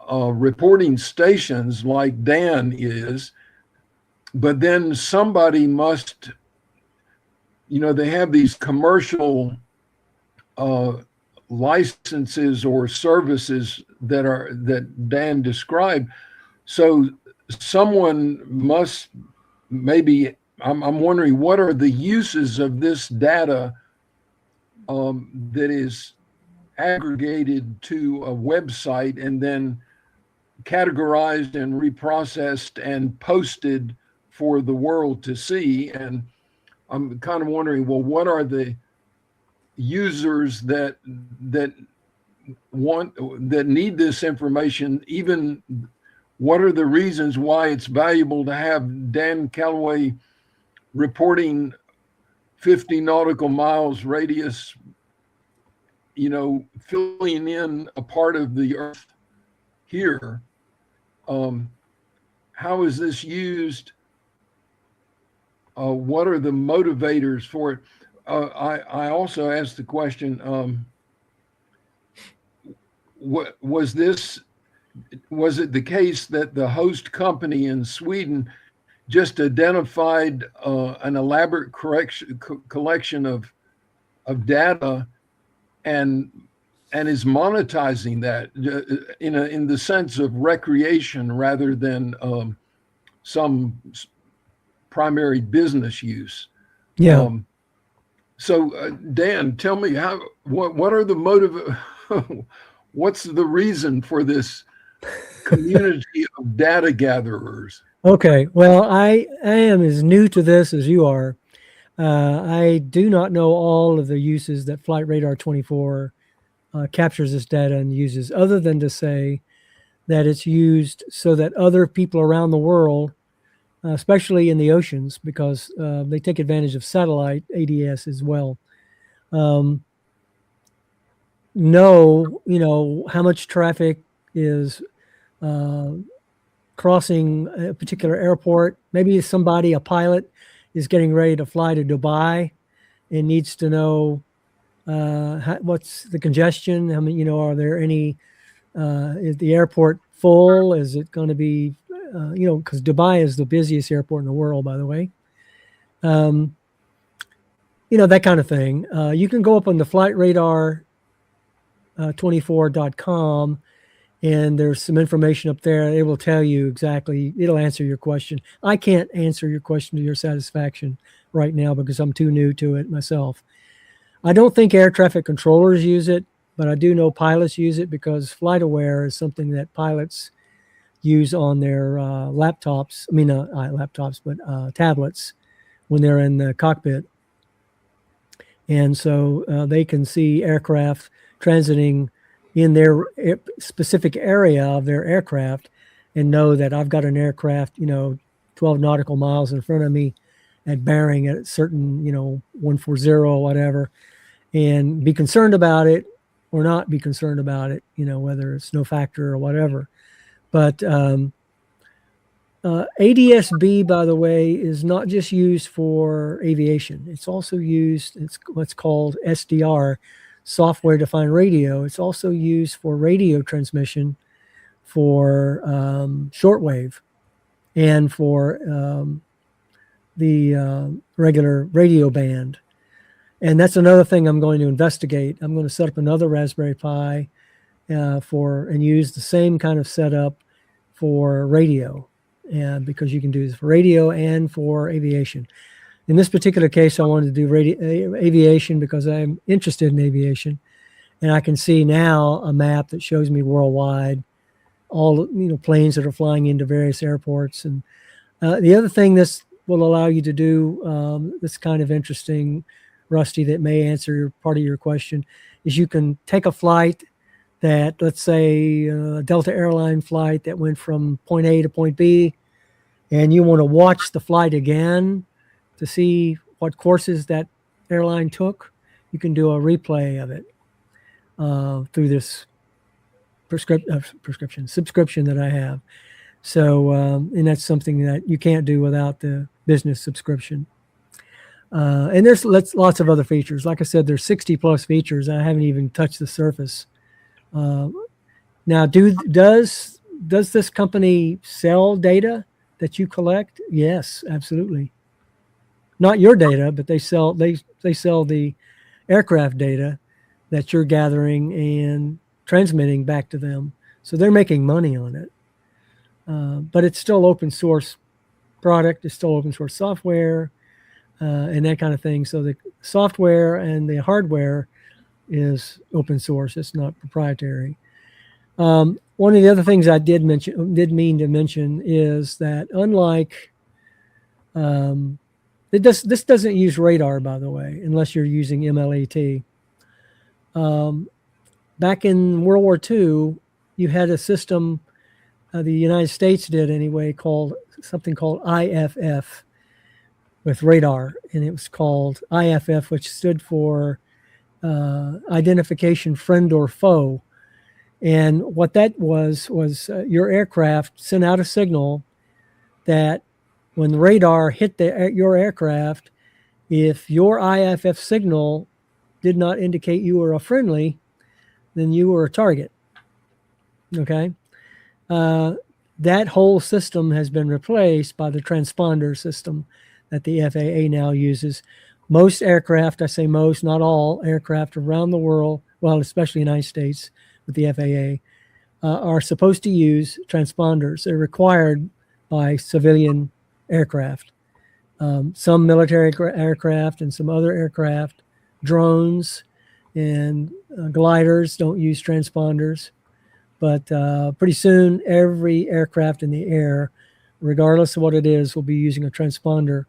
reporting stations like Dan is, but then somebody must, they have these commercial licenses or services that Dan described. So someone must maybe, I'm wondering, what are the uses of this data that is aggregated to a website and then categorized and reprocessed and posted for the world to see. And I'm kind of wondering, well, what are the users that need this information? Even what are the reasons why it's valuable to have Dan Calloway reporting 50 nautical miles radius, filling in a part of the earth here? How is this used? What are the motivators for it? I also asked the question, was it the case that the host company in Sweden just identified an elaborate collection of data and is monetizing that in the sense of recreation rather than some primary business use? Yeah. So Dan, tell me what are the what's the reason for this community of data gatherers? Okay. Well, I am as new to this as you are. I do not know all of the uses that Flight Radar 24 captures this data and uses, other than to say that it's used so that other people around the world, especially in the oceans, because they take advantage of satellite ADS as well, know how much traffic is crossing a particular airport. Maybe a pilot is getting ready to fly to Dubai and needs to know what's the congestion. I mean, are there any, is the airport full? Is it going to be, because Dubai is the busiest airport in the world, by the way. That kind of thing. You can go up on the Flight Radar 24.com, and there's some information up there. It will tell you exactly, it'll answer your question. I can't answer your question to your satisfaction right now because I'm too new to it myself. I don't think air traffic controllers use it, but I do know pilots use it because FlightAware is something that pilots use on their laptops. I mean, not laptops, but tablets when they're in the cockpit. And so they can see aircraft transiting in their specific area of their aircraft and know that I've got an aircraft, 12 nautical miles in front of me at bearing at a certain, 140 or whatever, and be concerned about it or not be concerned about it, whether it's no factor or whatever. But ADS-B, by the way, is not just used for aviation. It's also used, it's what's called SDR, software-defined radio. It's also used for radio transmission, for shortwave, and for the regular radio band. And that's another thing I'm going to investigate. I'm going to set up another Raspberry Pi and use the same kind of setup for radio, and because you can do this for radio and for aviation. In this particular case, I wanted to do aviation because I'm interested in aviation, and I can see now a map that shows me worldwide all planes that are flying into various airports. And the other thing this will allow you to do, that's kind of interesting, Rusty, that may answer part of your question, is you can take a flight that, let's say, a Delta airline flight that went from point A to point B, and you want to watch the flight again to see what courses that airline took. You can do a replay of it through this subscription that I have. So, and that's something that you can't do without the business subscription. And there's lots of other features. Like I said, there's 60 plus features. I haven't even touched the surface. Now, does this company sell data that you collect? Yes, absolutely. Not your data, but they sell the aircraft data that you're gathering and transmitting back to them. So they're making money on it. But it's still open source product. It's still open source software and that kind of thing. So the software and the hardware is open source. It's not proprietary. One of the other things I did mean to mention is that unlike this doesn't use radar, by the way, unless you're using MLAT. Back in World War II, you had a system, the United States did anyway, called IFF with radar, and it was called IFF, which stood for identification friend or foe. And what that was your aircraft sent out a signal that when the radar hit your aircraft, if your IFF signal did not indicate you were a friendly, then you were a target. Okay? That whole system has been replaced by the transponder system that the FAA now uses. Most aircraft, I say most, not all aircraft around the world, well, especially the United States with the FAA, are supposed to use transponders. They're required by civilian aircraft. Some military aircraft and some other aircraft, drones and gliders don't use transponders. But pretty soon, every aircraft in the air, regardless of what it is, will be using a transponder.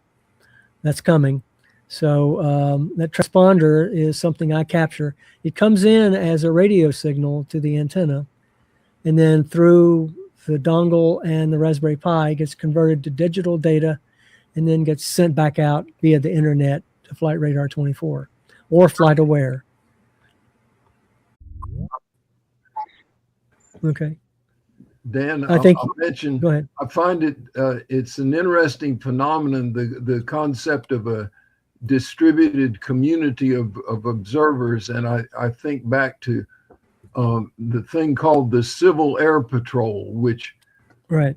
That's coming. So that transponder is something I capture. It comes in as a radio signal to the antenna, and then through the dongle and the Raspberry Pi, it gets converted to digital data and then gets sent back out via the internet to Flight Radar 24 or Flight Aware. Okay. Dan, I think. I'll mention. Go ahead. I find it it's an interesting phenomenon. The concept of a distributed community of observers, and I think back to the thing called the Civil Air Patrol, which Right.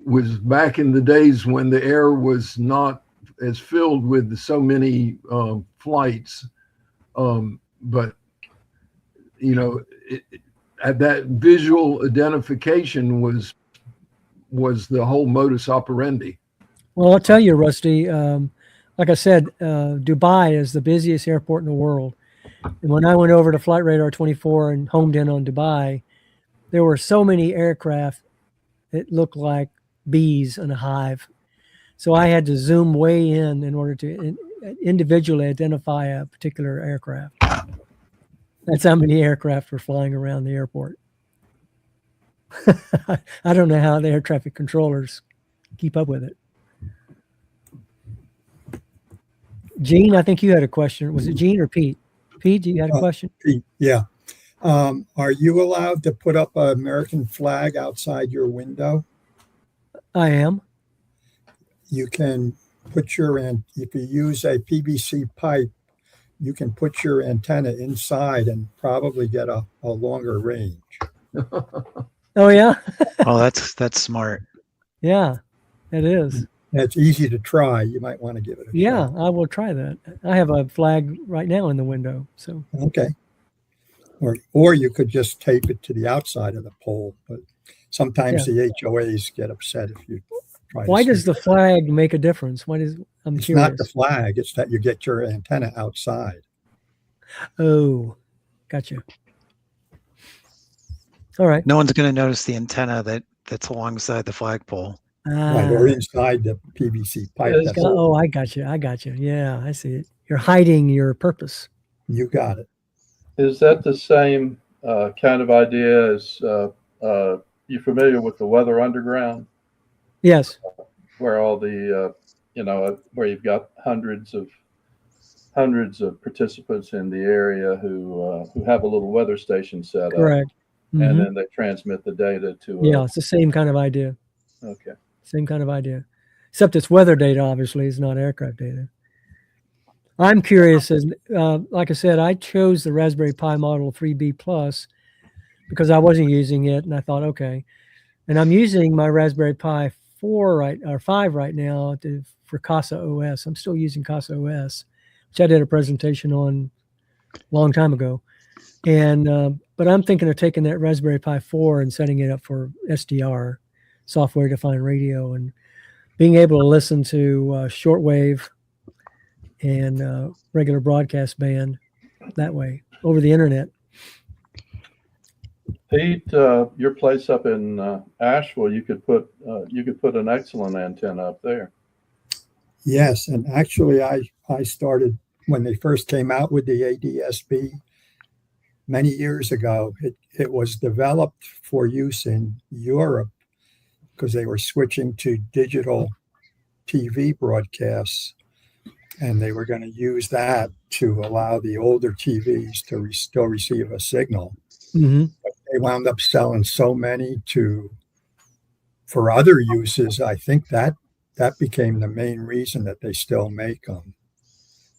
Was back in the days when the air was not as filled with so many flights, but you know. That visual identification was the whole modus operandi. Well, I'll tell you, Rusty, like I said, Dubai is the busiest airport in the world. And when I went over to Flight Radar 24 and homed in on Dubai, there were so many aircraft that looked like bees in a hive. So I had to zoom way in order to individually identify a particular aircraft. That's how many aircraft were flying around the airport. I don't know how the air traffic controllers keep up with it. Gene, I think you had a question. Was it Gene or Pete? Pete, you had a question? Pete, yeah. Are you allowed to put up an American flag outside your window? I am. You can put if you use a PVC pipe, you can put your antenna inside and probably get a longer range. Oh, yeah? Oh, that's smart. Yeah, it is. It's easy to try. You might want to give it a Yeah, shot. I will try that. I have a flag right now in the window. So Okay. Or you could just tape it to the outside of the pole. But sometimes the HOAs get upset if you try to. Why does the flag make a difference? I'm It's curious. not the flag. It's that you get your antenna outside. Oh, gotcha. All right. No one's going to notice the antenna that's alongside the flagpole. Right, or inside the PVC pipe. Oh, I got you. Yeah, I see it. You're hiding your purpose. You got it. Is that the same kind of idea as you familiar with the Weather Underground? Yes. Where all the where you've got hundreds of participants in the area who have a little weather station set up. Correct. Mm-hmm. And then they transmit the data to. Yeah, it's the same kind of idea. Okay. Same kind of idea, except it's weather data. Obviously, it's not aircraft data. I'm curious, as like I said, I chose the Raspberry Pi Model 3B Plus because I wasn't using it, and I thought, okay. And I'm using my Raspberry Pi 5 right now for Casa OS. I'm still using Casa OS, which I did a presentation on a long time ago. And but I'm thinking of taking that Raspberry Pi 4 and setting it up for SDR, software-defined radio, and being able to listen to shortwave and regular broadcast band that way. over the internet. Pete, your place up in Asheville, you could put an excellent antenna up there. Yes, and actually I started when they first came out with the ADS-B many years ago. It was developed for use in Europe because they were switching to digital TV broadcasts, and they were going to use that to allow the older TVs to still receive a signal. Mm-hmm. But they wound up selling so many for other uses. I think that became the main reason that they still make them.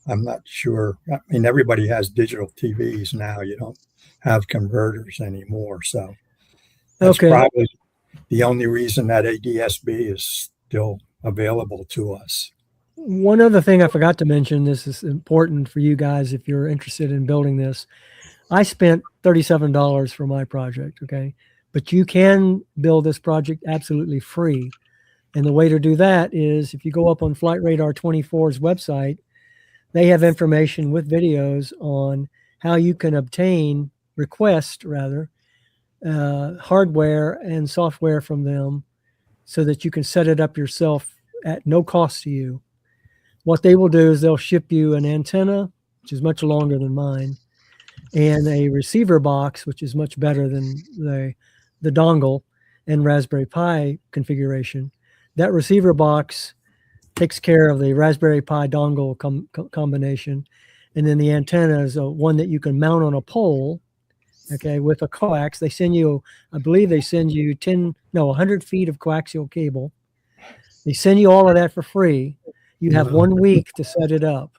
I'm not sure. I mean, everybody has digital TVs now. You don't have converters anymore. So that's probably the only reason that ADS-B is still available to us. One other thing I forgot to mention, this is important for you guys if you're interested in building this. I spent $37 for my project, okay? But you can build this project absolutely free. And the way to do that is if you go up on Flight Radar 24's website, they have information with videos on how you can request hardware and software from them so that you can set it up yourself at no cost to you. What they will do is they'll ship you an antenna, which is much longer than mine, and a receiver box, which is much better than the dongle and Raspberry Pi configuration. That receiver box takes care of the Raspberry Pi dongle combination, and then the antenna is one that you can mount on a pole, okay, with a coax. They send you, I believe they send you 100 feet of coaxial cable. They send you all of that for free. You have 1 week to set it up.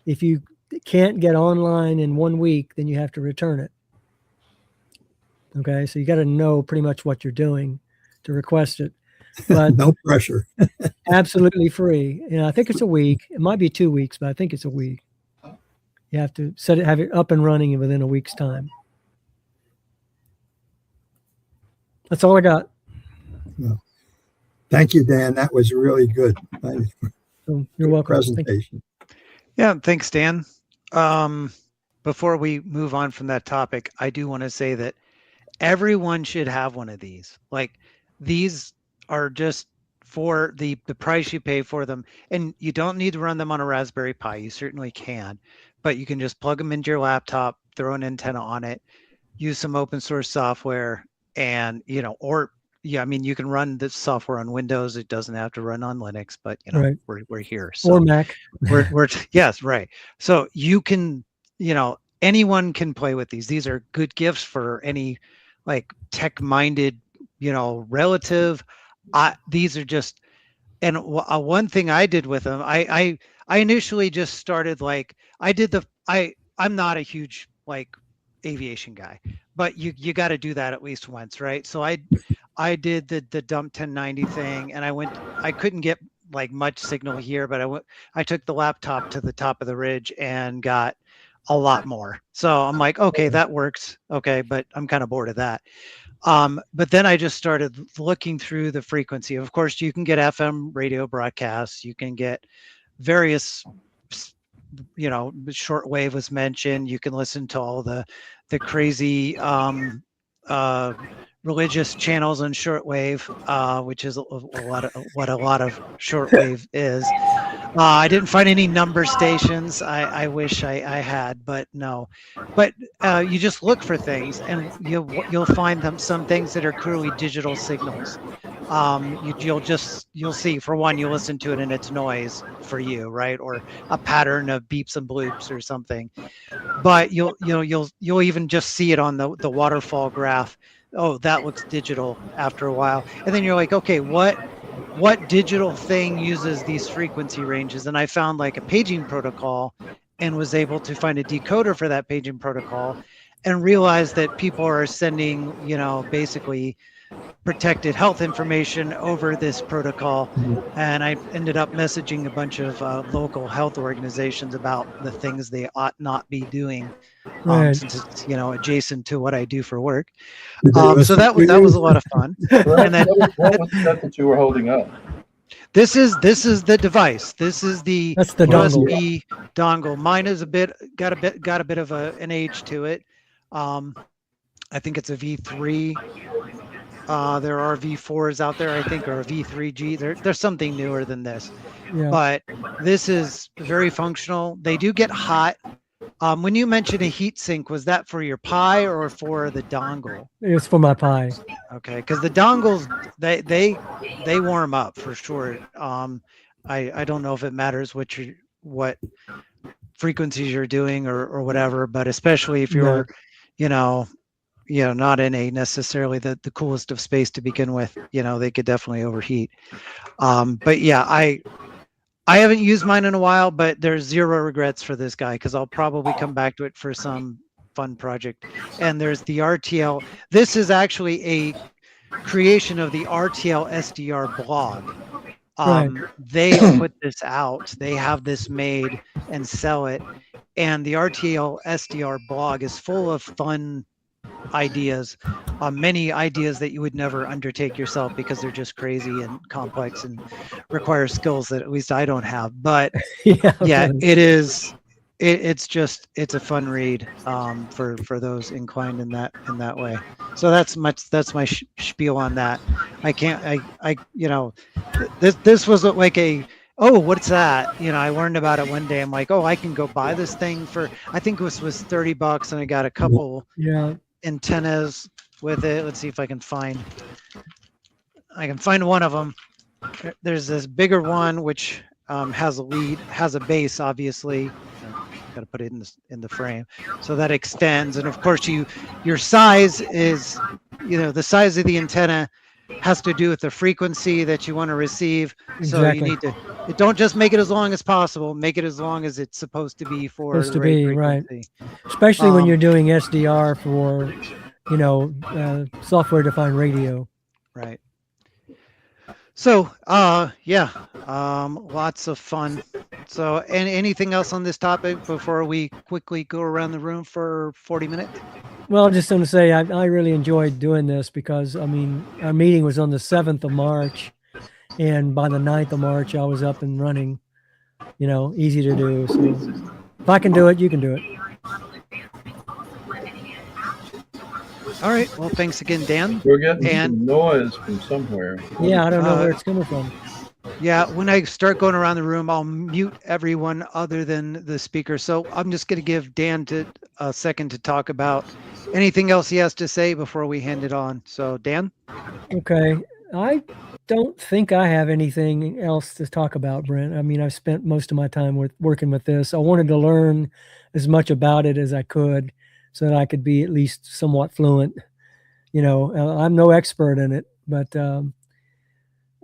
If you can't get online in 1 week, then you have to return it. Okay, so you got to know pretty much what you're doing to request it. But no pressure. Absolutely free. And I think it's a week. It might be 2 weeks, but I think it's a week. You have to have it up and running within a week's time. That's all I got. Well, thank you, Dan. That was really good. So you're welcome. Presentation. Yeah, thanks, Dan. Before we move on from that topic, I do want to say that everyone should have one of these. Like, these are just for the price you pay for them, and you don't need to run them on a Raspberry Pi. You certainly can, but you can just plug them into your laptop, throw an antenna on it, use some open source software, and you can run this software on Windows. It doesn't have to run on Linux, but right. we're here. So or Mac. we're yes, right. So you can, anyone can play with these. These are good gifts for any like tech-minded, relative. These are just, and one thing I did with them, I initially just started I'm not a huge aviation guy, but you got to do that at least once, right? So I did the dump 1090 thing, and I couldn't get much signal here, but I took the laptop to the top of the ridge and got a lot more. So I'm like, okay, that works. Okay, but I'm kind of bored of that. But then I just started looking through the frequency. Of course, you can get FM radio broadcasts. You can get various, shortwave was mentioned. You can listen to all the crazy religious channels on shortwave, which is what a lot of shortwave is. I didn't find any number stations. I wish I had, but no. But you just look for things, and you'll find some things that are clearly digital signals. You'll see, for one, you listen to it and it's noise for you, right? Or a pattern of beeps and bloops or something. But you'll even just see it on the waterfall graph. Oh, that looks digital after a while. And then you're like, okay, what digital thing uses these frequency ranges? And I found a paging protocol and was able to find a decoder for that paging protocol and realized that people are sending, basically protected health information over this protocol. And I ended up messaging a bunch of local health organizations about the things they ought not be doing, since it's adjacent to what I do for work. So that was a lot of fun. And then what was that you were holding up? This is the device. This is the That's the dongle. USB dongle. Mine is got a bit of an age to it. I think it's a V3. There are V4s out there, I think, or a V3G. There's something newer than this, Yeah. but this is very functional. They do get hot. When you mentioned a heat sink, was that for your Pi or for the dongle? It's for my Pi. Okay, because the dongles they warm up for sure. I don't know if it matters what frequencies you're doing or whatever, but especially if you're, not in a necessarily the coolest of space to begin with, they could definitely overheat. But yeah, I haven't used mine in a while, but there's zero regrets for this guy because I'll probably come back to it for some fun project. And there's the RTL. This is actually a creation of the RTL-SDR blog. They put this out. They have this made and sell it. And the RTL-SDR blog is full of fun ideas, many ideas that you would never undertake yourself because they're just crazy and complex and require skills that at least I don't have. But it is. It's a fun read for those inclined in that way. So that's my spiel on that. This was like what's that? I learned about it one day. I'm like, I can go buy this thing for, I think this was $30 and I got a couple antennas with it. Let's see if I can find one of them. There's this bigger one which has a lead, has a base, obviously. Got to put it in the frame so that extends, and of course your size is, the size of the antenna has to do with the frequency that you want to receive. Exactly. So you need to don't just make it as long as possible, make it as long as it's supposed to be for the right frequency. Especially when you're doing SDR for software defined radio. Right. So lots of fun. So anything else on this topic before we quickly go around the room for 40 minutes? Well, I'm just going to say I really enjoyed doing this because, our meeting was on the 7th of March, and by the 9th of March, I was up and running, easy to do. So if I can do it, you can do it. All right. Well, thanks again, Dan. We're getting some noise from somewhere. Yeah, I don't know where it's coming from. Yeah, when I start going around the room, I'll mute everyone other than the speaker. So I'm just going to give Dan a second to talk about anything else he has to say before we hand it on. So, Dan? Okay. I don't think I have anything else to talk about, Brent. I've spent most of my time working with this. I wanted to learn as much about it as I could so that I could be at least somewhat fluent. I'm no expert in it, but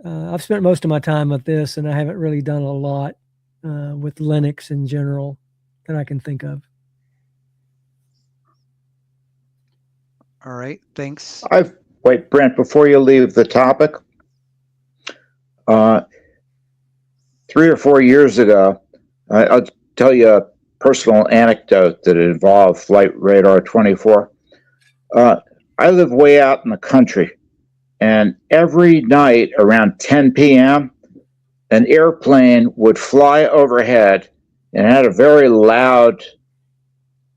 I've spent most of my time with this, and I haven't really done a lot with Linux in general that I can think of. All right, thanks. Wait, Brent, before you leave the topic, 3 or 4 years ago, I'll tell you a personal anecdote that involved Flight Radar 24. I live way out in the country, and every night around 10 p.m., an airplane would fly overhead and had a very loud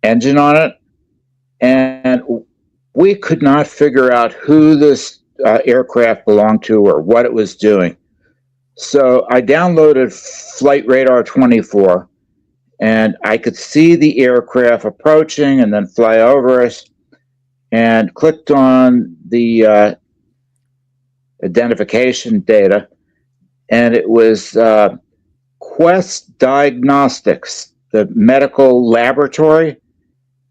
engine on it. And we could not figure out who this aircraft belonged to or what it was doing. So I downloaded Flight Radar 24, and I could see the aircraft approaching and then fly over us, and clicked on the identification data, and it was Quest Diagnostics, the medical laboratory,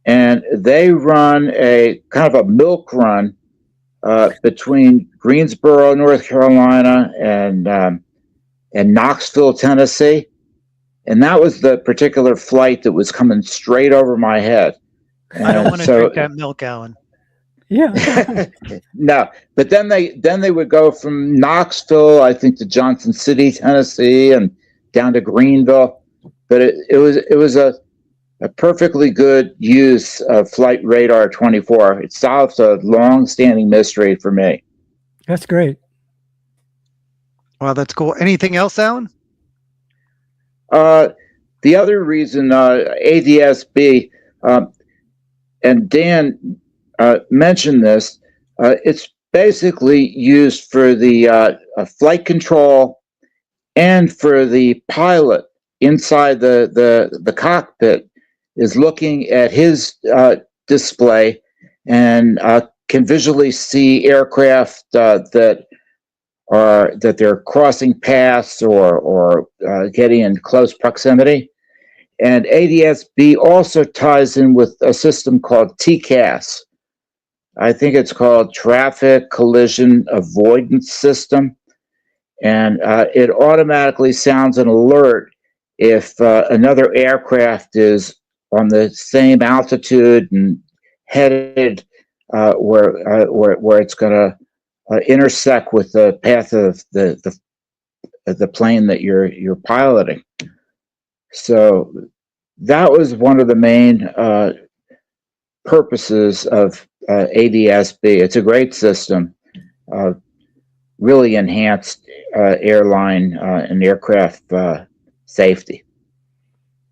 and they run a kind of a milk run between Greensboro, North Carolina, and Knoxville, Tennessee. And that was the particular flight that was coming straight over my head. I don't want to drink that milk, Alan. Yeah. No, but then they would go from Knoxville, I think, to Johnson City, Tennessee, and down to Greenville. But it was a perfectly good use of Flight Radar 24. It solves a long-standing mystery for me. That's great. Well, that's cool. Anything else, Alan? The other reason ADS-B, and Dan mentioned this, it's basically used for the flight control and for the pilot inside the cockpit is looking at his display and can visually see aircraft that they're crossing paths or getting in close proximity. And ADS-B also ties in with a system called TCAS. I think it's called Traffic Collision Avoidance System. And it automatically sounds an alert if another aircraft is on the same altitude and headed where it's going to intersect with the path of the plane that you're piloting. So that was one of the main purposes of ADS-B. It's a great system, really enhanced airline and aircraft safety.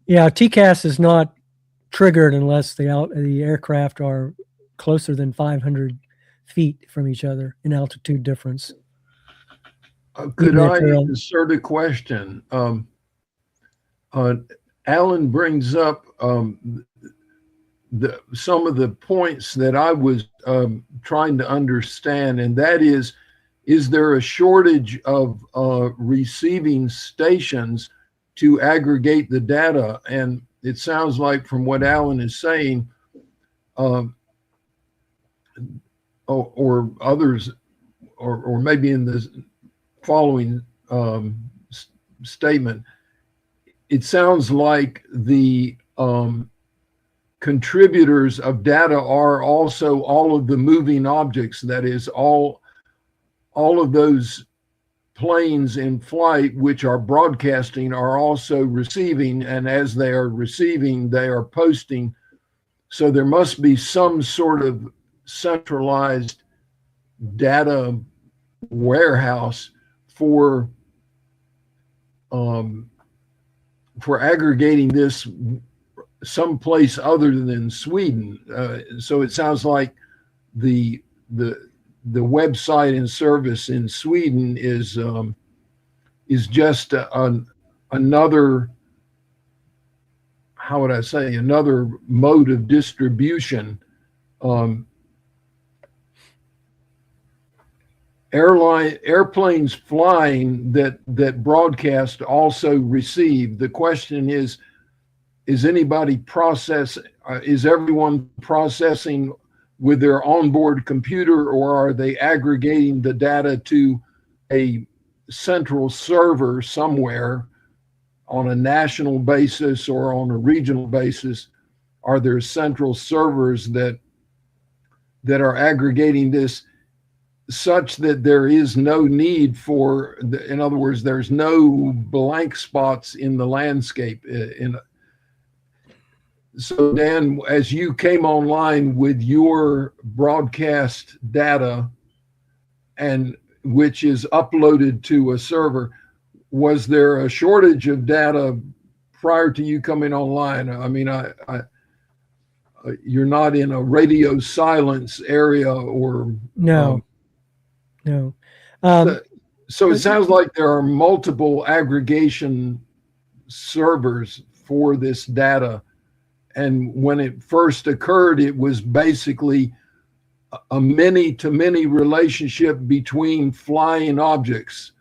Yeah, TCAS is not triggered unless the aircraft are closer than 500 feet from each other in altitude difference. Could I insert a question? Alan brings up some of the points that I was trying to understand, and that is there a shortage of receiving stations to aggregate the data? And it sounds like from what Alan is saying, or others, or maybe in the following statement, it sounds like the contributors of data are also all of the moving objects. That is, all of those planes in flight which are broadcasting are also receiving, and as they are receiving, they are posting. So there must be some sort of centralized data warehouse for aggregating this someplace other than Sweden. So it sounds like the website and service in Sweden is just another, how would I say, another mode of distribution. Airplanes flying that broadcast also receive. The question is anybody is everyone processing with their onboard computer, or are they aggregating the data to a central server somewhere on a national basis or on a regional basis? Are there central servers that are aggregating this such that there is no need for, in other words, there's no blank spots in the landscape? So Dan, as you came online with your broadcast data, and which is uploaded to a server, was there a shortage of data prior to you coming online? I mean, you're not in a radio silence area, or no. So it sounds like there are multiple aggregation servers for this data. And when it first occurred, it was basically a many-to-many relationship between flying objects.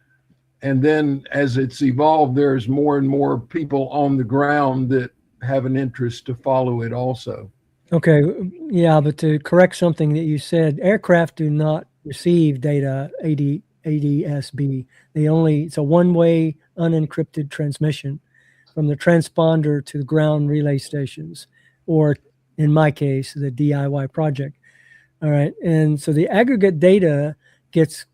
And then as it's evolved, there's more and more people on the ground that have an interest to follow it also. Okay, yeah, but to correct something that you said, aircraft do not receive data ADS-B. It's a one-way unencrypted transmission from the transponder to the ground relay stations, or in my case, the DIY project. All right, and so the aggregate data gets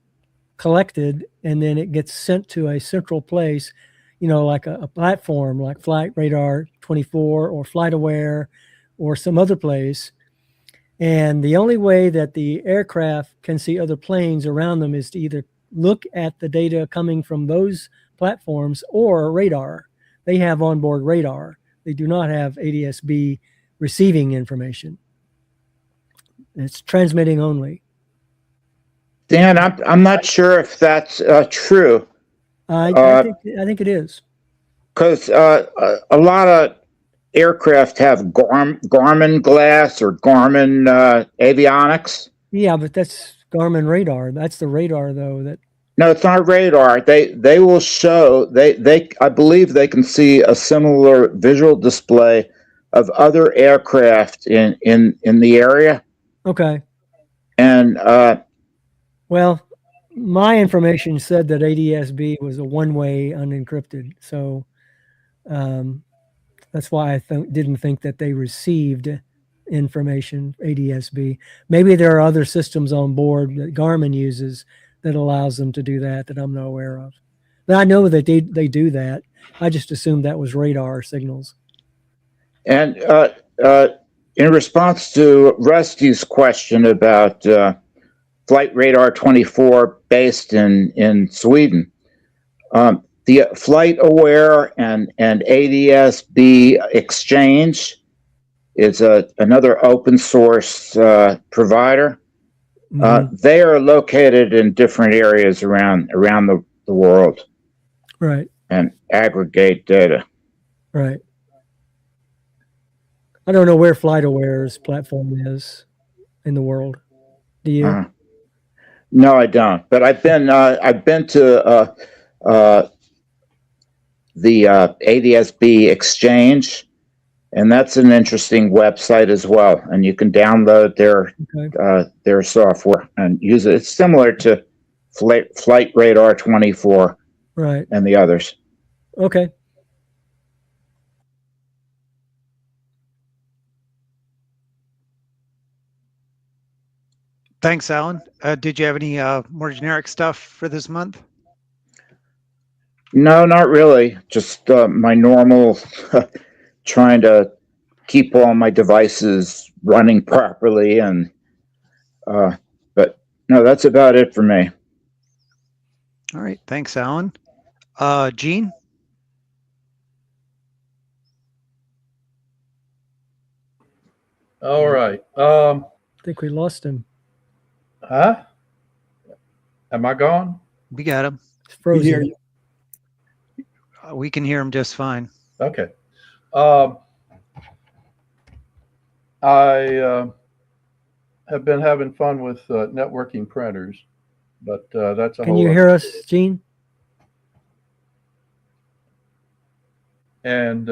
collected and then it gets sent to a central place, like a platform like Flight Radar 24 or FlightAware or some other place. And the only way that the aircraft can see other planes around them is to either look at the data coming from those platforms or radar. They have onboard radar. They do not have ADS-B receiving information. It's transmitting only. Dan, I'm not sure if that's true, I think it is. because a lot of aircraft have Garmin glass or Garmin avionics. Yeah, but that's Garmin radar. That's the radar, though. That No, it's not radar. They will show they I believe they can see a similar visual display of other aircraft in the area. okay. And Well, my information said that ADS-B was a one-way unencrypted, so that's why I didn't think that they received information ADS-B. Maybe there are other systems on board that Garmin uses that allows them to do that I'm not aware of. But I know that they do that. I just assumed that was radar signals. And in response to Rusty's question about Flight Radar 24 based in Sweden, the Flight Aware and ADS-B exchange is another open source provider. They are located in different areas around the world. Right. And aggregate data. Right. I don't know where FlightAware's platform is in the world. Do you? No, I don't. But I've been to the ADS-B exchange, and that's an interesting website as well. And you can download their software and use it. It's similar to Flight Radar 24, right, and the others. Okay. Thanks, Alan. Did you have any more generic stuff for this month? No, not really. Just my normal trying to keep all my devices running properly, and but no, that's about it for me. All right, thanks, Alan. Gene? All right. I think we lost him. Huh? Am I gone? We got him. It's frozen. We can hear him just fine. Okay. I have been having fun with networking printers, but that's a Can whole you hear us, Gene? And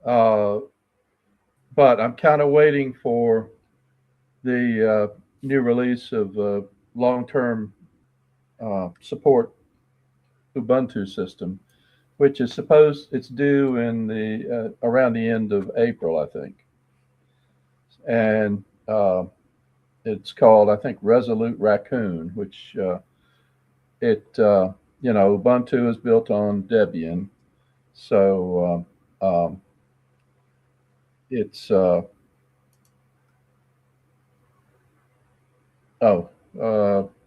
but I'm kind of waiting for the new release of long-term support Ubuntu system, which is it's due in the around the end of April, I think. And it's called, I think, Resolute Raccoon, which Ubuntu is built on Debian, so it's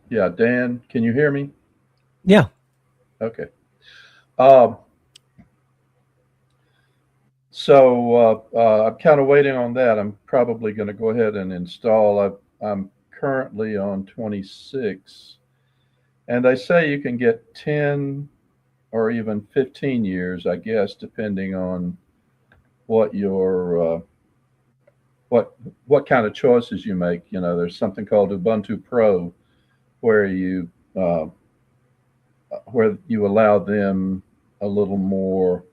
yeah, Dan, can you hear me? Yeah. Okay. So I'm kind of waiting on that. I'm probably going to go ahead and install. I'm currently on 26, and they say you can get 10 or even 15 years, I guess, depending on what your what kind of choices you make. You know, there's something called Ubuntu Pro, where you allow them a little more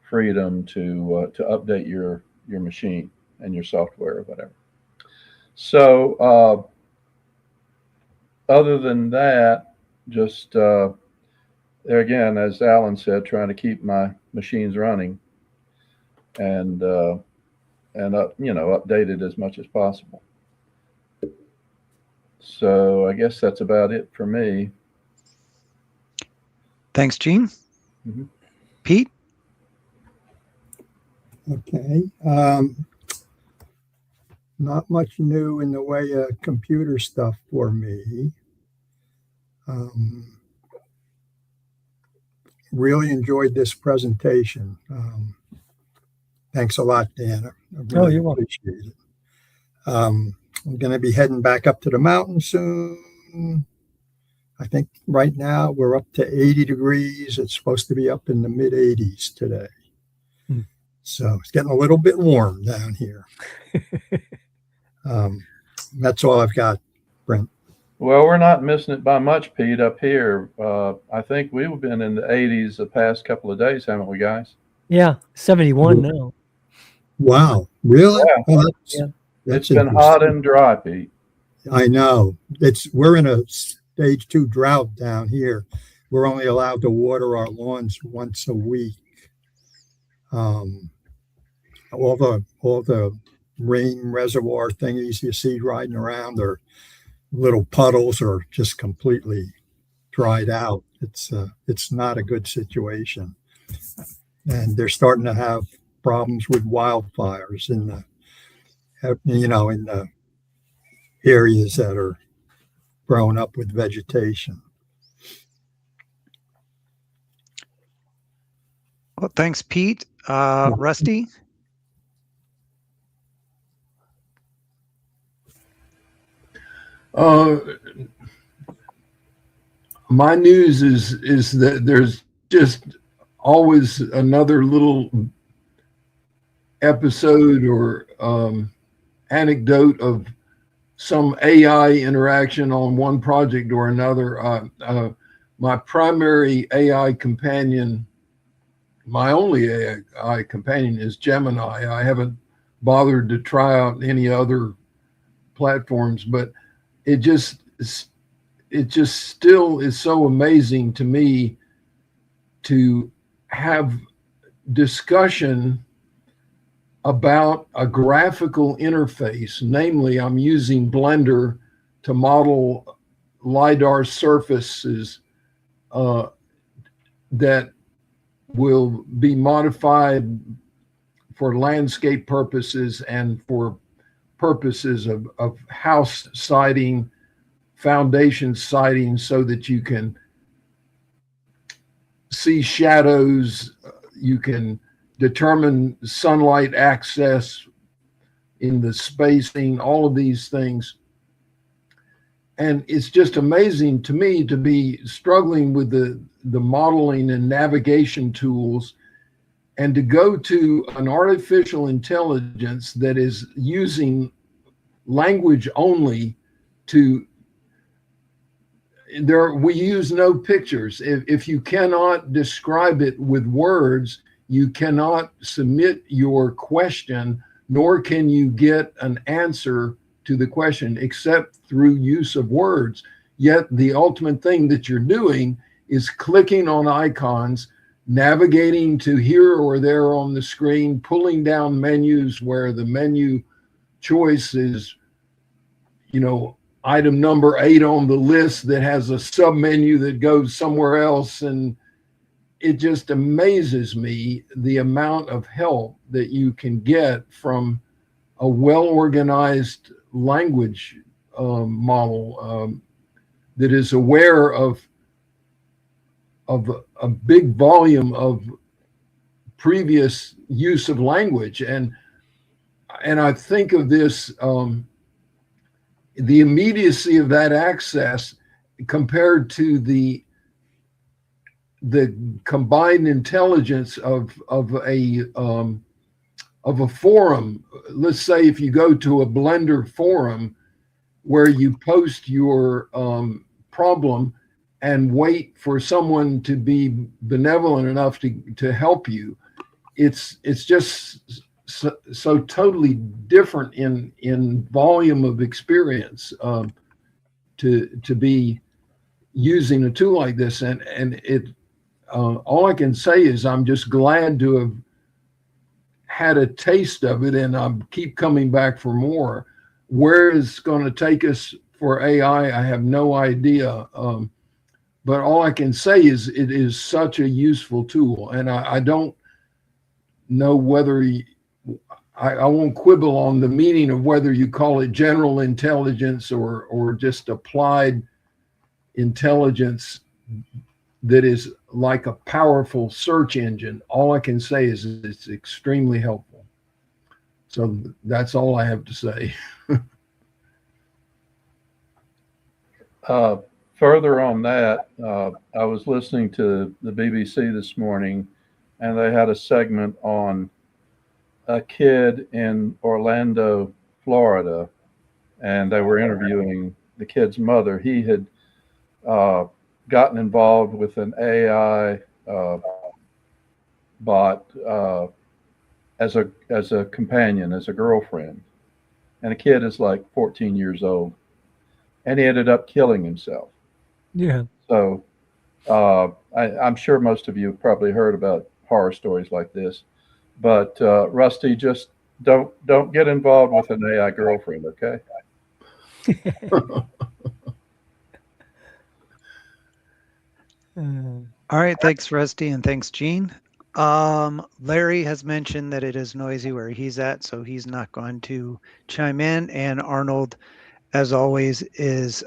freedom to update your machine and your software or whatever. So other than that, just there again, as Alan said, trying to keep my machines running and updated as much as possible. So I guess that's about it for me. Thanks, Gene. Pete? Okay. Not much new in the way of computer stuff for me. Really enjoyed this presentation. Thanks a lot, Dan. I really you're welcome. appreciate it. I'm going to be heading back up to the mountain soon. I think right now we're up to 80 degrees. It's supposed to be up in the mid 80s today. So it's getting a little bit warm down here. That's all I've got, Brent. Well, we're not missing it by much, Pete, up here. I think we've been in the 80s the past couple of days, haven't we, guys? Yeah, 71 now. Wow, really? Yeah. Well, It's been hot and dry, Pete. I know. We're in a stage 2 drought down here. We're only allowed to water our lawns once a week. All the rain reservoir thingies you see riding around are little puddles or just completely dried out. It's not a good situation, and they're starting to have problems with wildfires in the areas that are grown up with vegetation. Well, thanks, Pete. Rusty? My news is that there's just always another little episode or anecdote of some AI interaction on one project or another. My primary AI companion, my only AI companion, is Gemini. I haven't bothered to try out any other platforms, but it just still is so amazing to me to have discussion about a graphical interface. Namely, I'm using Blender to model LiDAR surfaces that will be modified for landscape purposes and for purposes of house siding, foundation siding, so that you can see shadows, you can determine sunlight access in the spacing, all of these things. And it's just amazing to me to be struggling with the modeling and navigation tools, and to go to an artificial intelligence that is using language only we use no pictures. If you cannot describe it with words, you cannot submit your question, nor can you get an answer to the question except through use of words. Yet the ultimate thing that you're doing is clicking on icons, navigating to here or there on the screen, pulling down menus where the menu choice is, item number 8 on the list that has a sub menu that goes somewhere else. And it just amazes me the amount of help that you can get from a well-organized language model that is aware of a big volume of previous use of language. And I think of this, the immediacy of that access compared to the combined intelligence of a forum. Let's say if you go to a Blender forum where you post your problem and wait for someone to be benevolent enough to help you, it's just so totally different in volume of experience to be using a tool like this. And it all I can say is I'm just glad to have had a taste of it, and I keep coming back for more. Where it's going to take us for AI, I have no idea. But all I can say is it is such a useful tool, and I don't know whether I won't quibble on the meaning of whether you call it general intelligence or just applied intelligence that is like a powerful search engine. All I can say is it's extremely helpful. So that's all I have to say. Further on that, I was listening to the BBC this morning, and they had a segment on a kid in Orlando, Florida, and they were interviewing the kid's mother. He had gotten involved with an AI bot as a companion, as a girlfriend, and the kid is like 14 years old, and he ended up killing himself. Yeah. So I'm sure most of you have probably heard about horror stories like this, but Rusty, just don't get involved with an AI girlfriend, okay? All right, thanks, Rusty, and thanks, Gene. Larry has mentioned that it is noisy where he's at, so he's not going to chime in. And Arnold, as always, is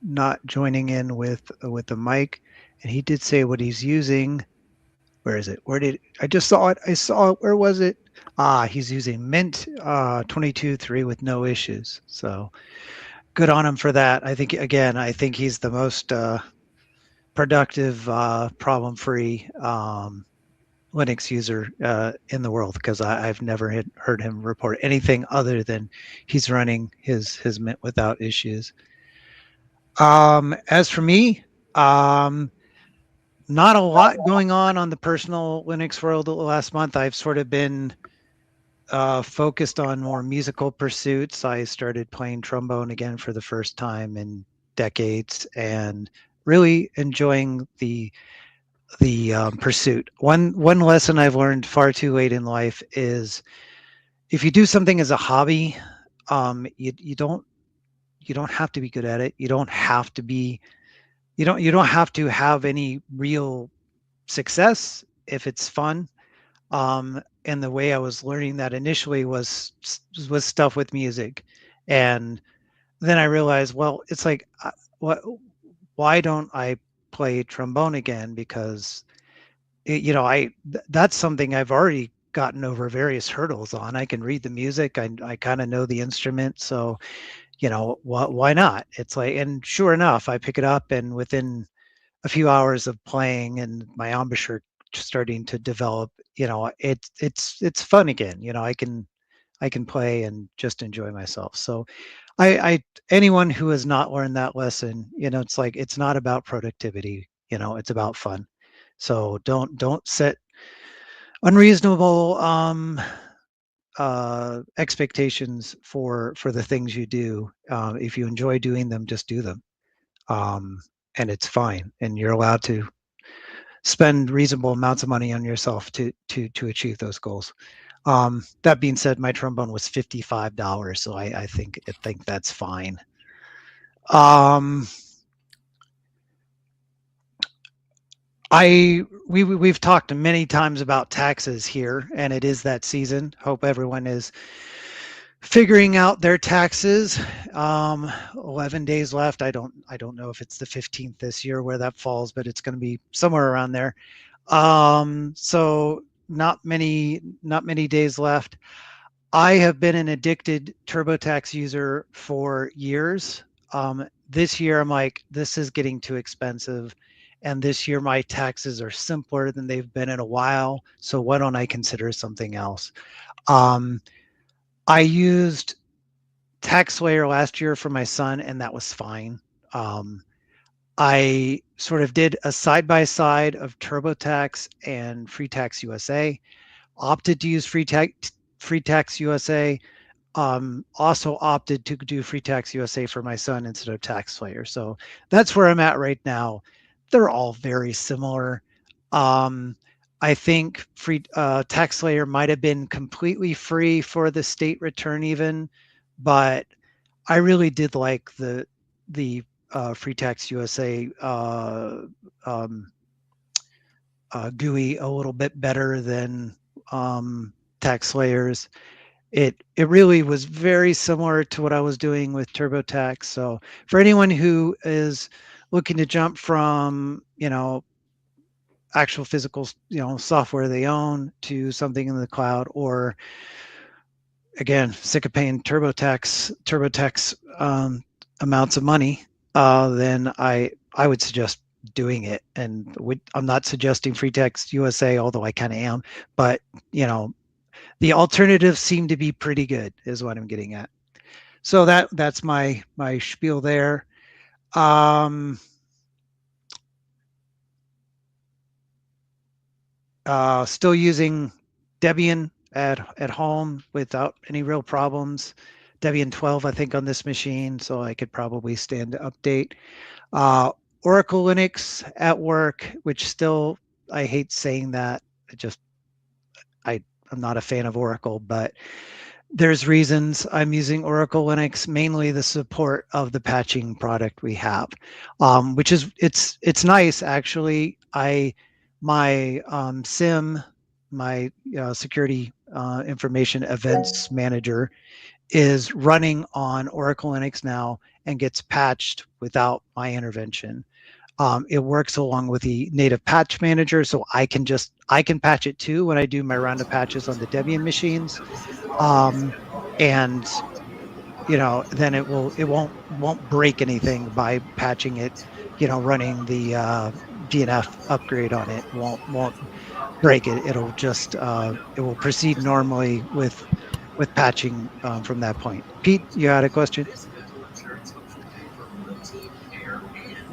not joining in with the mic. And he did say what he's using. Where is it? Where did I just saw it? I saw it. Where was it? He's using Mint 22.3 with no issues. So good on him for that. I think he's the most productive, problem-free Linux user in the world, because I've never heard him report anything other than he's running his Mint without issues. As for me, not a lot going on the personal Linux world the last month. I've sort of been focused on more musical pursuits. I started playing trombone again for the first time in decades, and really enjoying the pursuit. One lesson I've learned far too late in life is, if you do something as a hobby, you don't have to be good at it. You don't have to have any real success if it's fun. And the way I was learning that initially was stuff with music, and then I realized, well, it's like, why don't I play trombone again? Because that's something I've already gotten over various hurdles on. I can read the music. I kind of know the instrument, so why not? It's like, and sure enough, I pick it up, and within a few hours of playing and my embouchure starting to develop, it's fun again. I can play and just enjoy myself. So I anyone who has not learned that lesson, it's like, it's not about productivity, it's about fun. So don't set unreasonable expectations for the things you do. If you enjoy doing them, just do them. And it's fine, and you're allowed to spend reasonable amounts of money on yourself to achieve those goals. That being said, my trombone was $55, so I think that's fine. We've talked many times about taxes here, and it is that season. Hope everyone is figuring out their taxes. 11 days left. I don't know if it's the 15th this year where that falls, but it's going to be somewhere around there. So not many days left. I have been an addicted TurboTax user for years. This year I'm like, this is getting too expensive. And this year my taxes are simpler than they've been in a while. So why don't I consider something else? I used TaxSlayer last year for my son, and that was fine. I sort of did a side-by-side of TurboTax and Free Tax USA, opted to use Free Tax USA, also opted to do Free Tax USA for my son instead of TaxSlayer. So that's where I'm at right now. They're all very similar. I think TaxSlayer might have been completely free for the state return even, but I really did like the Free Tax USA GUI a little bit better than TaxSlayer's. it really was very similar to what I was doing with TurboTax. So for anyone who is looking to jump from, actual physical, software they own to something in the cloud, or again, sick of paying TurboTax amounts of money, then I would suggest doing it. And I'm not suggesting Free Text USA, although I kind of am, but the alternatives seem to be pretty good, is what I'm getting at. So that's my spiel there. Still using Debian at home without any real problems. Debian 12, I think, on this machine, so I could probably stand to update. Oracle Linux at work, which still, I hate saying that. I'm not a fan of Oracle, but there's reasons I'm using Oracle Linux, mainly the support of the patching product we have, which is, it's nice actually. My SIM, my security information events manager, is running on Oracle Linux now and gets patched without my intervention. It works along with the native patch manager, so I can patch it too when I do my round of patches on the Debian machines. And then it won't break anything by patching it, running the DNF upgrade on it won't break it. It'll just it will proceed normally with patching from that point. Pete, you had a question?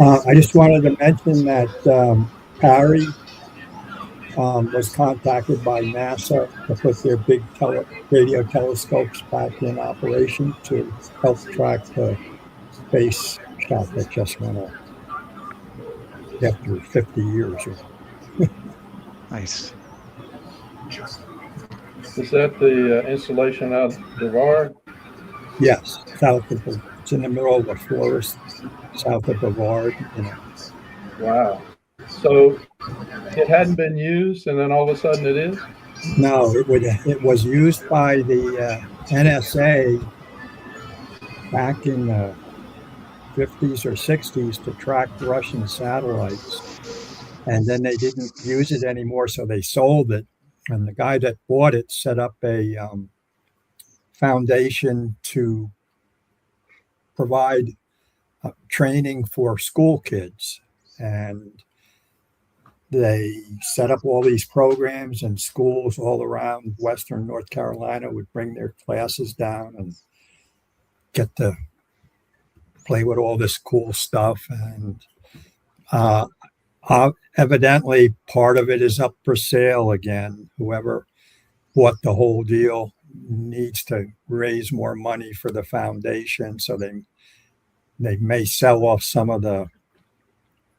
I just wanted to mention that Parry was contacted by NASA to put their big radio telescopes back in operation to help track the space shot that just went off after 50 years. Nice. Is that the installation out of Brevard? Yes, it's in the middle of the forest, south of Brevard. Wow. So it hadn't been used, and then all of a sudden it is? No, it was used by the NSA back in the 50s or 60s to track Russian satellites. And then they didn't use it anymore, so they sold it. And the guy that bought it set up a foundation to provide training for school kids. And they set up all these programs, and schools all around Western North Carolina would bring their classes down and get to play with all this cool stuff. And evidently part of it is up for sale again. Whoever bought the whole deal needs to raise more money for the foundation, so they may sell off some of the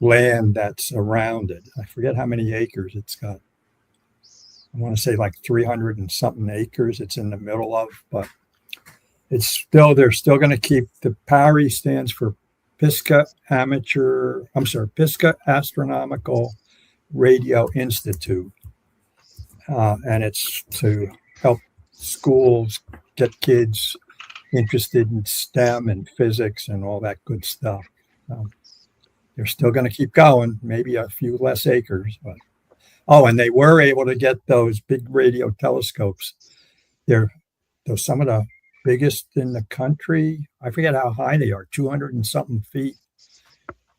land that's around it. I forget how many acres it's got. I want to say like 300 and something acres it's in the middle of, but they're still going to keep the Parry stands for Pisgah Astronomical Radio Institute. And it's to help schools get kids interested in STEM and physics and all that good stuff. They're still going to keep going, maybe a few less acres. But and they were able to get those big radio telescopes. They're some of the biggest in the country. I forget how high they are, 200 and something feet.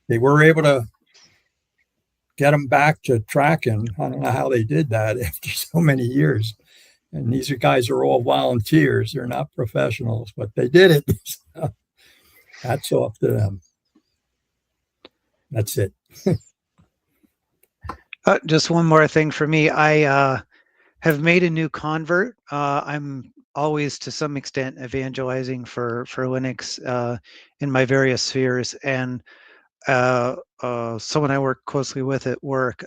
They were able to get them back to tracking. I don't know how they did that after so many years. And these guys are all volunteers. They're not professionals, but they did it. So, hats off to them. That's it. Just one more thing for me. I have made a new convert. I'm always, to some extent, evangelizing for Linux in my various spheres. And someone I work closely with at work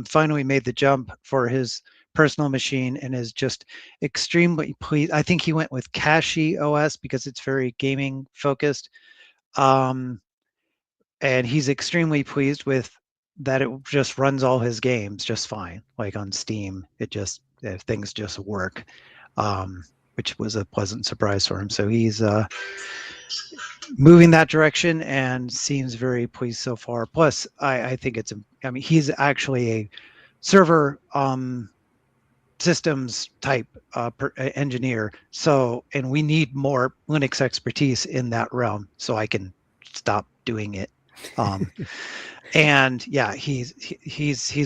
finally made the jump for his personal machine and is just extremely pleased. I think he went with Cashy OS because it's very gaming focused. And he's extremely pleased with that. It just runs all his games just fine. Like on Steam, things just work. which was a pleasant surprise for him. So he's moving that direction and seems very pleased so far. Plus, I think I mean, he's actually a server systems type engineer. So, and we need more Linux expertise in that realm so I can stop doing it. And yeah, he's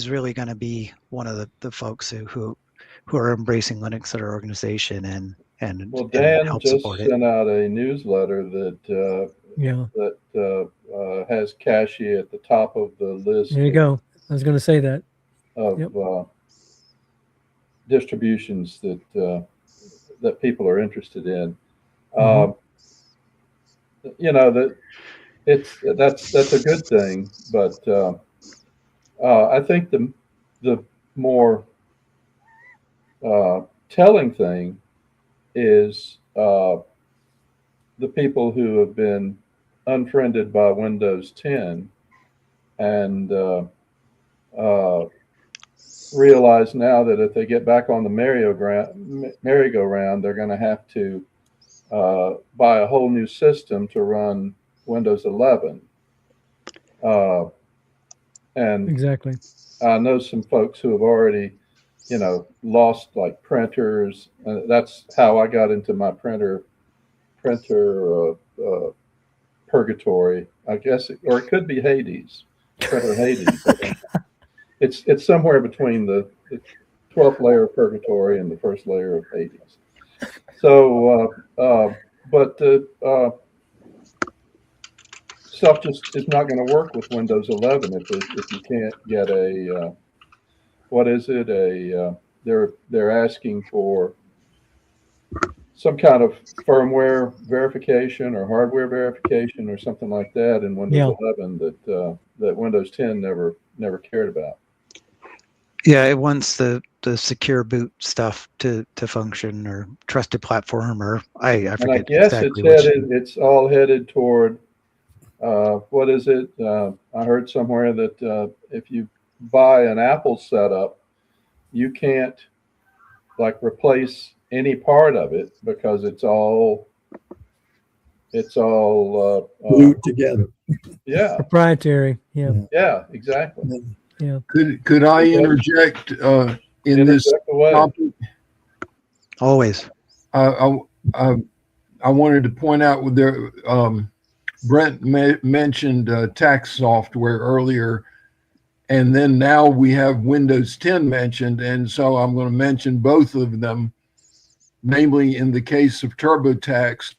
really going to be one of the folks who are embracing Linux at our organization and Well, Dan help just support it. sent out a newsletter that Yeah. has Cache at the top of the list There you go. I was going to say that. of Yep. distributions that people are interested in. Mhm. You know, that that's a good thing, but I think the more telling thing is the people who have been unfriended by Windows 10 and realize now that if they get back on the merry-go-round, they're going to have to buy a whole new system to run Windows 11. And Exactly. I know some folks who have already, lost like printers. That's how I got into my printer purgatory, I guess, or it could be Hades, printer Hades. I think. It's somewhere between the 12th layer of purgatory and the first layer of Hades. So, but stuff just is not going to work with Windows 11 if you can't get a what is it? They're asking for some kind of firmware verification or hardware verification or something like that in Windows 11 that Windows 10 never cared about. Yeah, it wants the secure boot stuff to function, or trusted platform, or I forget. And I guess exactly it's all headed toward what is it? I heard somewhere that if you buy an Apple setup, you can't like replace any part of it because it's all glued together. Yeah. Proprietary. Yeah. Yeah, exactly. Yeah. Could I interject in this topic? Always. I wanted to point out with there. Brent mentioned tax software earlier, and then now we have Windows 10 mentioned, and so I'm going to mention both of them, namely in the case of TurboTax,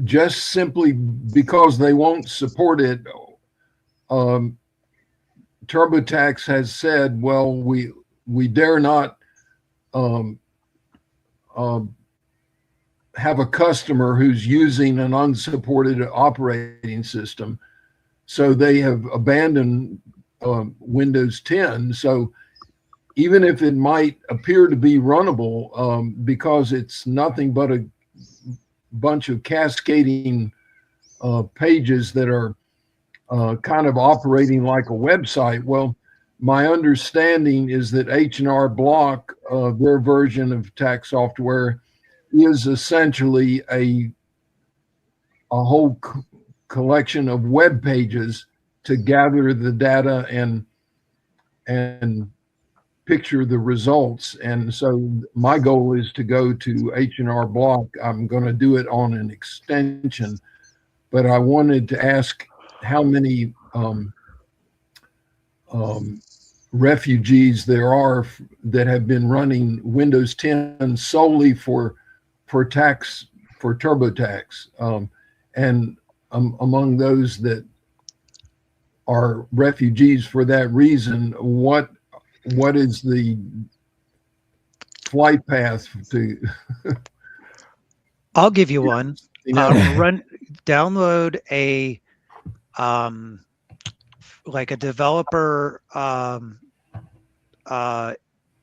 just simply because they won't support it. TurboTax has said, well, we dare not have a customer who's using an unsupported operating system. So they have abandoned Windows 10. So even if it might appear to be runnable, because it's nothing but a bunch of cascading pages that are kind of operating like a website. Well, my understanding is that H&R Block, their version of tax software, is essentially a whole collection of web pages to gather the data and picture the results. And so my goal is to go to H&R Block. I'm going to do it on an extension, but I wanted to ask how many refugees there are that have been running Windows 10 solely for TurboTax, and among those that are refugees for that reason, what is the flight path to? I'll give you one. Download a like a developer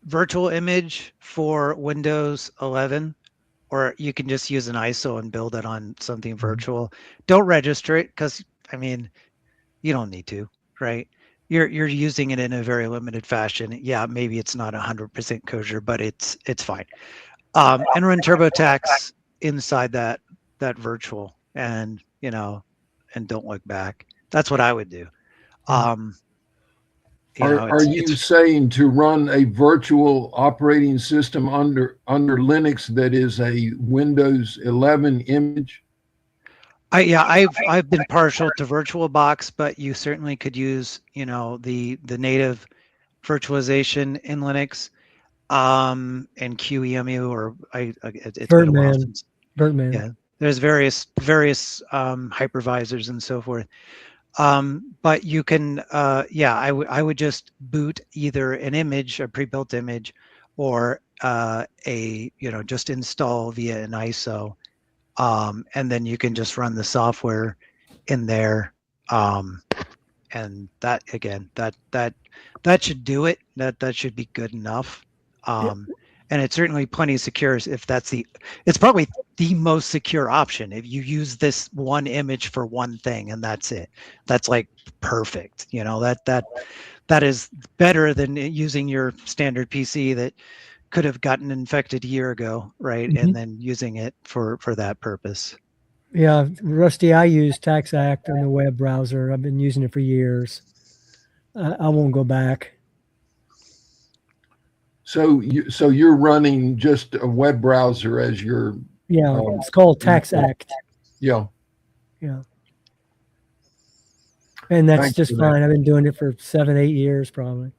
virtual image for Windows 11, or you can just use an ISO and build it on something virtual. Don't register it because, I mean, you don't need to, right? you're using it in a very limited fashion. Yeah, maybe it's not 100% kosher, but it's fine. And run TurboTax inside that virtual, and and don't look back. That's what I would do. Are you saying to run a virtual operating system under Linux that is a Windows 11 image? I've been partial to VirtualBox, but you certainly could use the native virtualization in Linux, and QEMU, or it's been a while Birdman. since. Birdman. Yeah, there's various hypervisors and so forth. But you can, I would just boot either an image, a pre-built image, or just install via an ISO, and then you can just run the software in there, and that again, that should do it. That should be good enough. And it's certainly plenty secure. It's probably the most secure option. If you use this one image for one thing and that's it, that's like perfect. That is better than using your standard PC that could have gotten infected a year ago, right? Mm-hmm. And then using it for that purpose. Yeah, Rusty, I use TaxAct on the web browser. I've been using it for years. I won't go back. So you're running just a web browser as your it's called TaxAct. Yeah. And that's Thanks just for fine. that. I've been doing it for 7-8 years probably.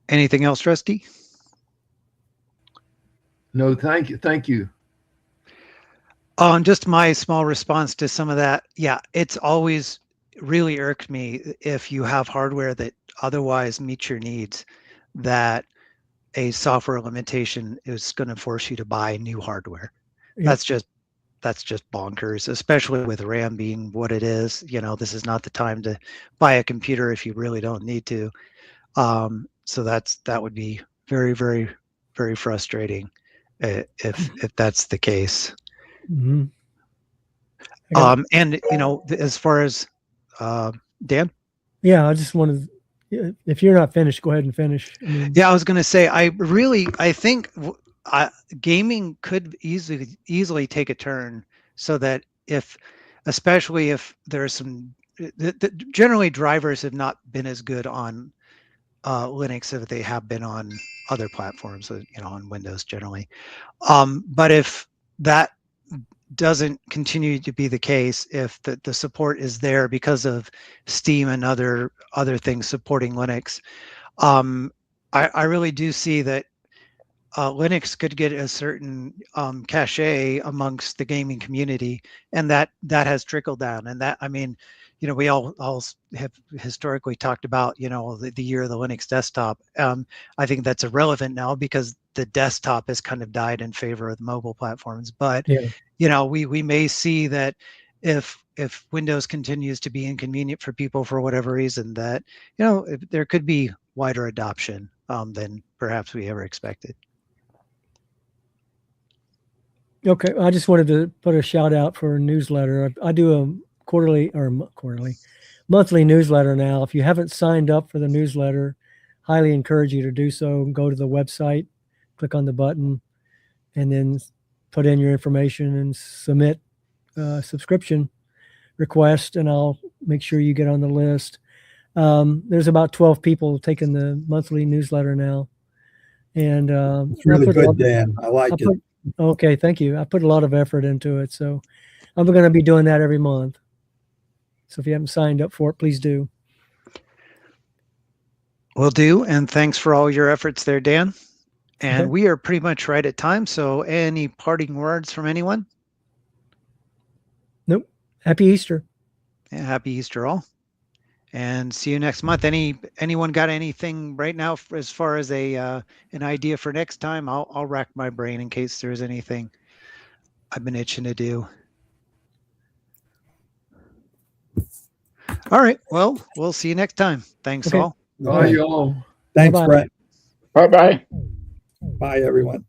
Anything else, Rusty? No, thank you. Just my small response to some of that. Yeah, it's always really irked me if you have hardware that otherwise meets your needs, that a software limitation is going to force you to buy new hardware. Yep. That's just bonkers, especially with RAM being what it is. This is not the time to buy a computer if you really don't need to. So that would be very, very, very frustrating if that's the case. Mm-hmm. And as far as Dan? Yeah, I just wanted, if you're not finished, go ahead and finish. Yeah, I was going to say, I think gaming could easily take a turn, so that especially if there's some, generally drivers have not been as good on Linux as they have been on other platforms, on Windows generally. But if that doesn't continue to be the case, if the support is there because of Steam and other things supporting Linux, I really do see that Linux could get a certain cachet amongst the gaming community, and that has trickled down. And that, we all have historically talked about, the year of the Linux desktop. I think that's irrelevant now because the desktop has kind of died in favor of the mobile platforms. But we may see that if Windows continues to be inconvenient for people for whatever reason, that there could be wider adoption than perhaps we ever expected. Okay, I just wanted to put a shout out for a newsletter. I do a monthly newsletter now. If you haven't signed up for the newsletter, highly encourage you to do so. Go to the website, click on the button, and then put in your information and submit a subscription request, and I'll make sure you get on the list. There's about 12 people taking the monthly newsletter now. And it's really good, Dan. I like it. Okay, thank you. I put a lot of effort into it, so I'm going to be doing that every month. So if you haven't signed up for it, please do. Will do, and thanks for all your efforts there, Dan. And Okay. we are pretty much right at time, so any parting words from anyone? Nope. Happy Easter. Yeah, happy Easter all. And see you next month. Anyone got anything right now as far as an idea for next time? I'll rack my brain in case there's anything I've been itching to do. All right. Well, we'll see you next time. Thanks Okay. all. Bye, y'all. Thanks, Bye-bye. Brett. Bye bye. Bye, everyone.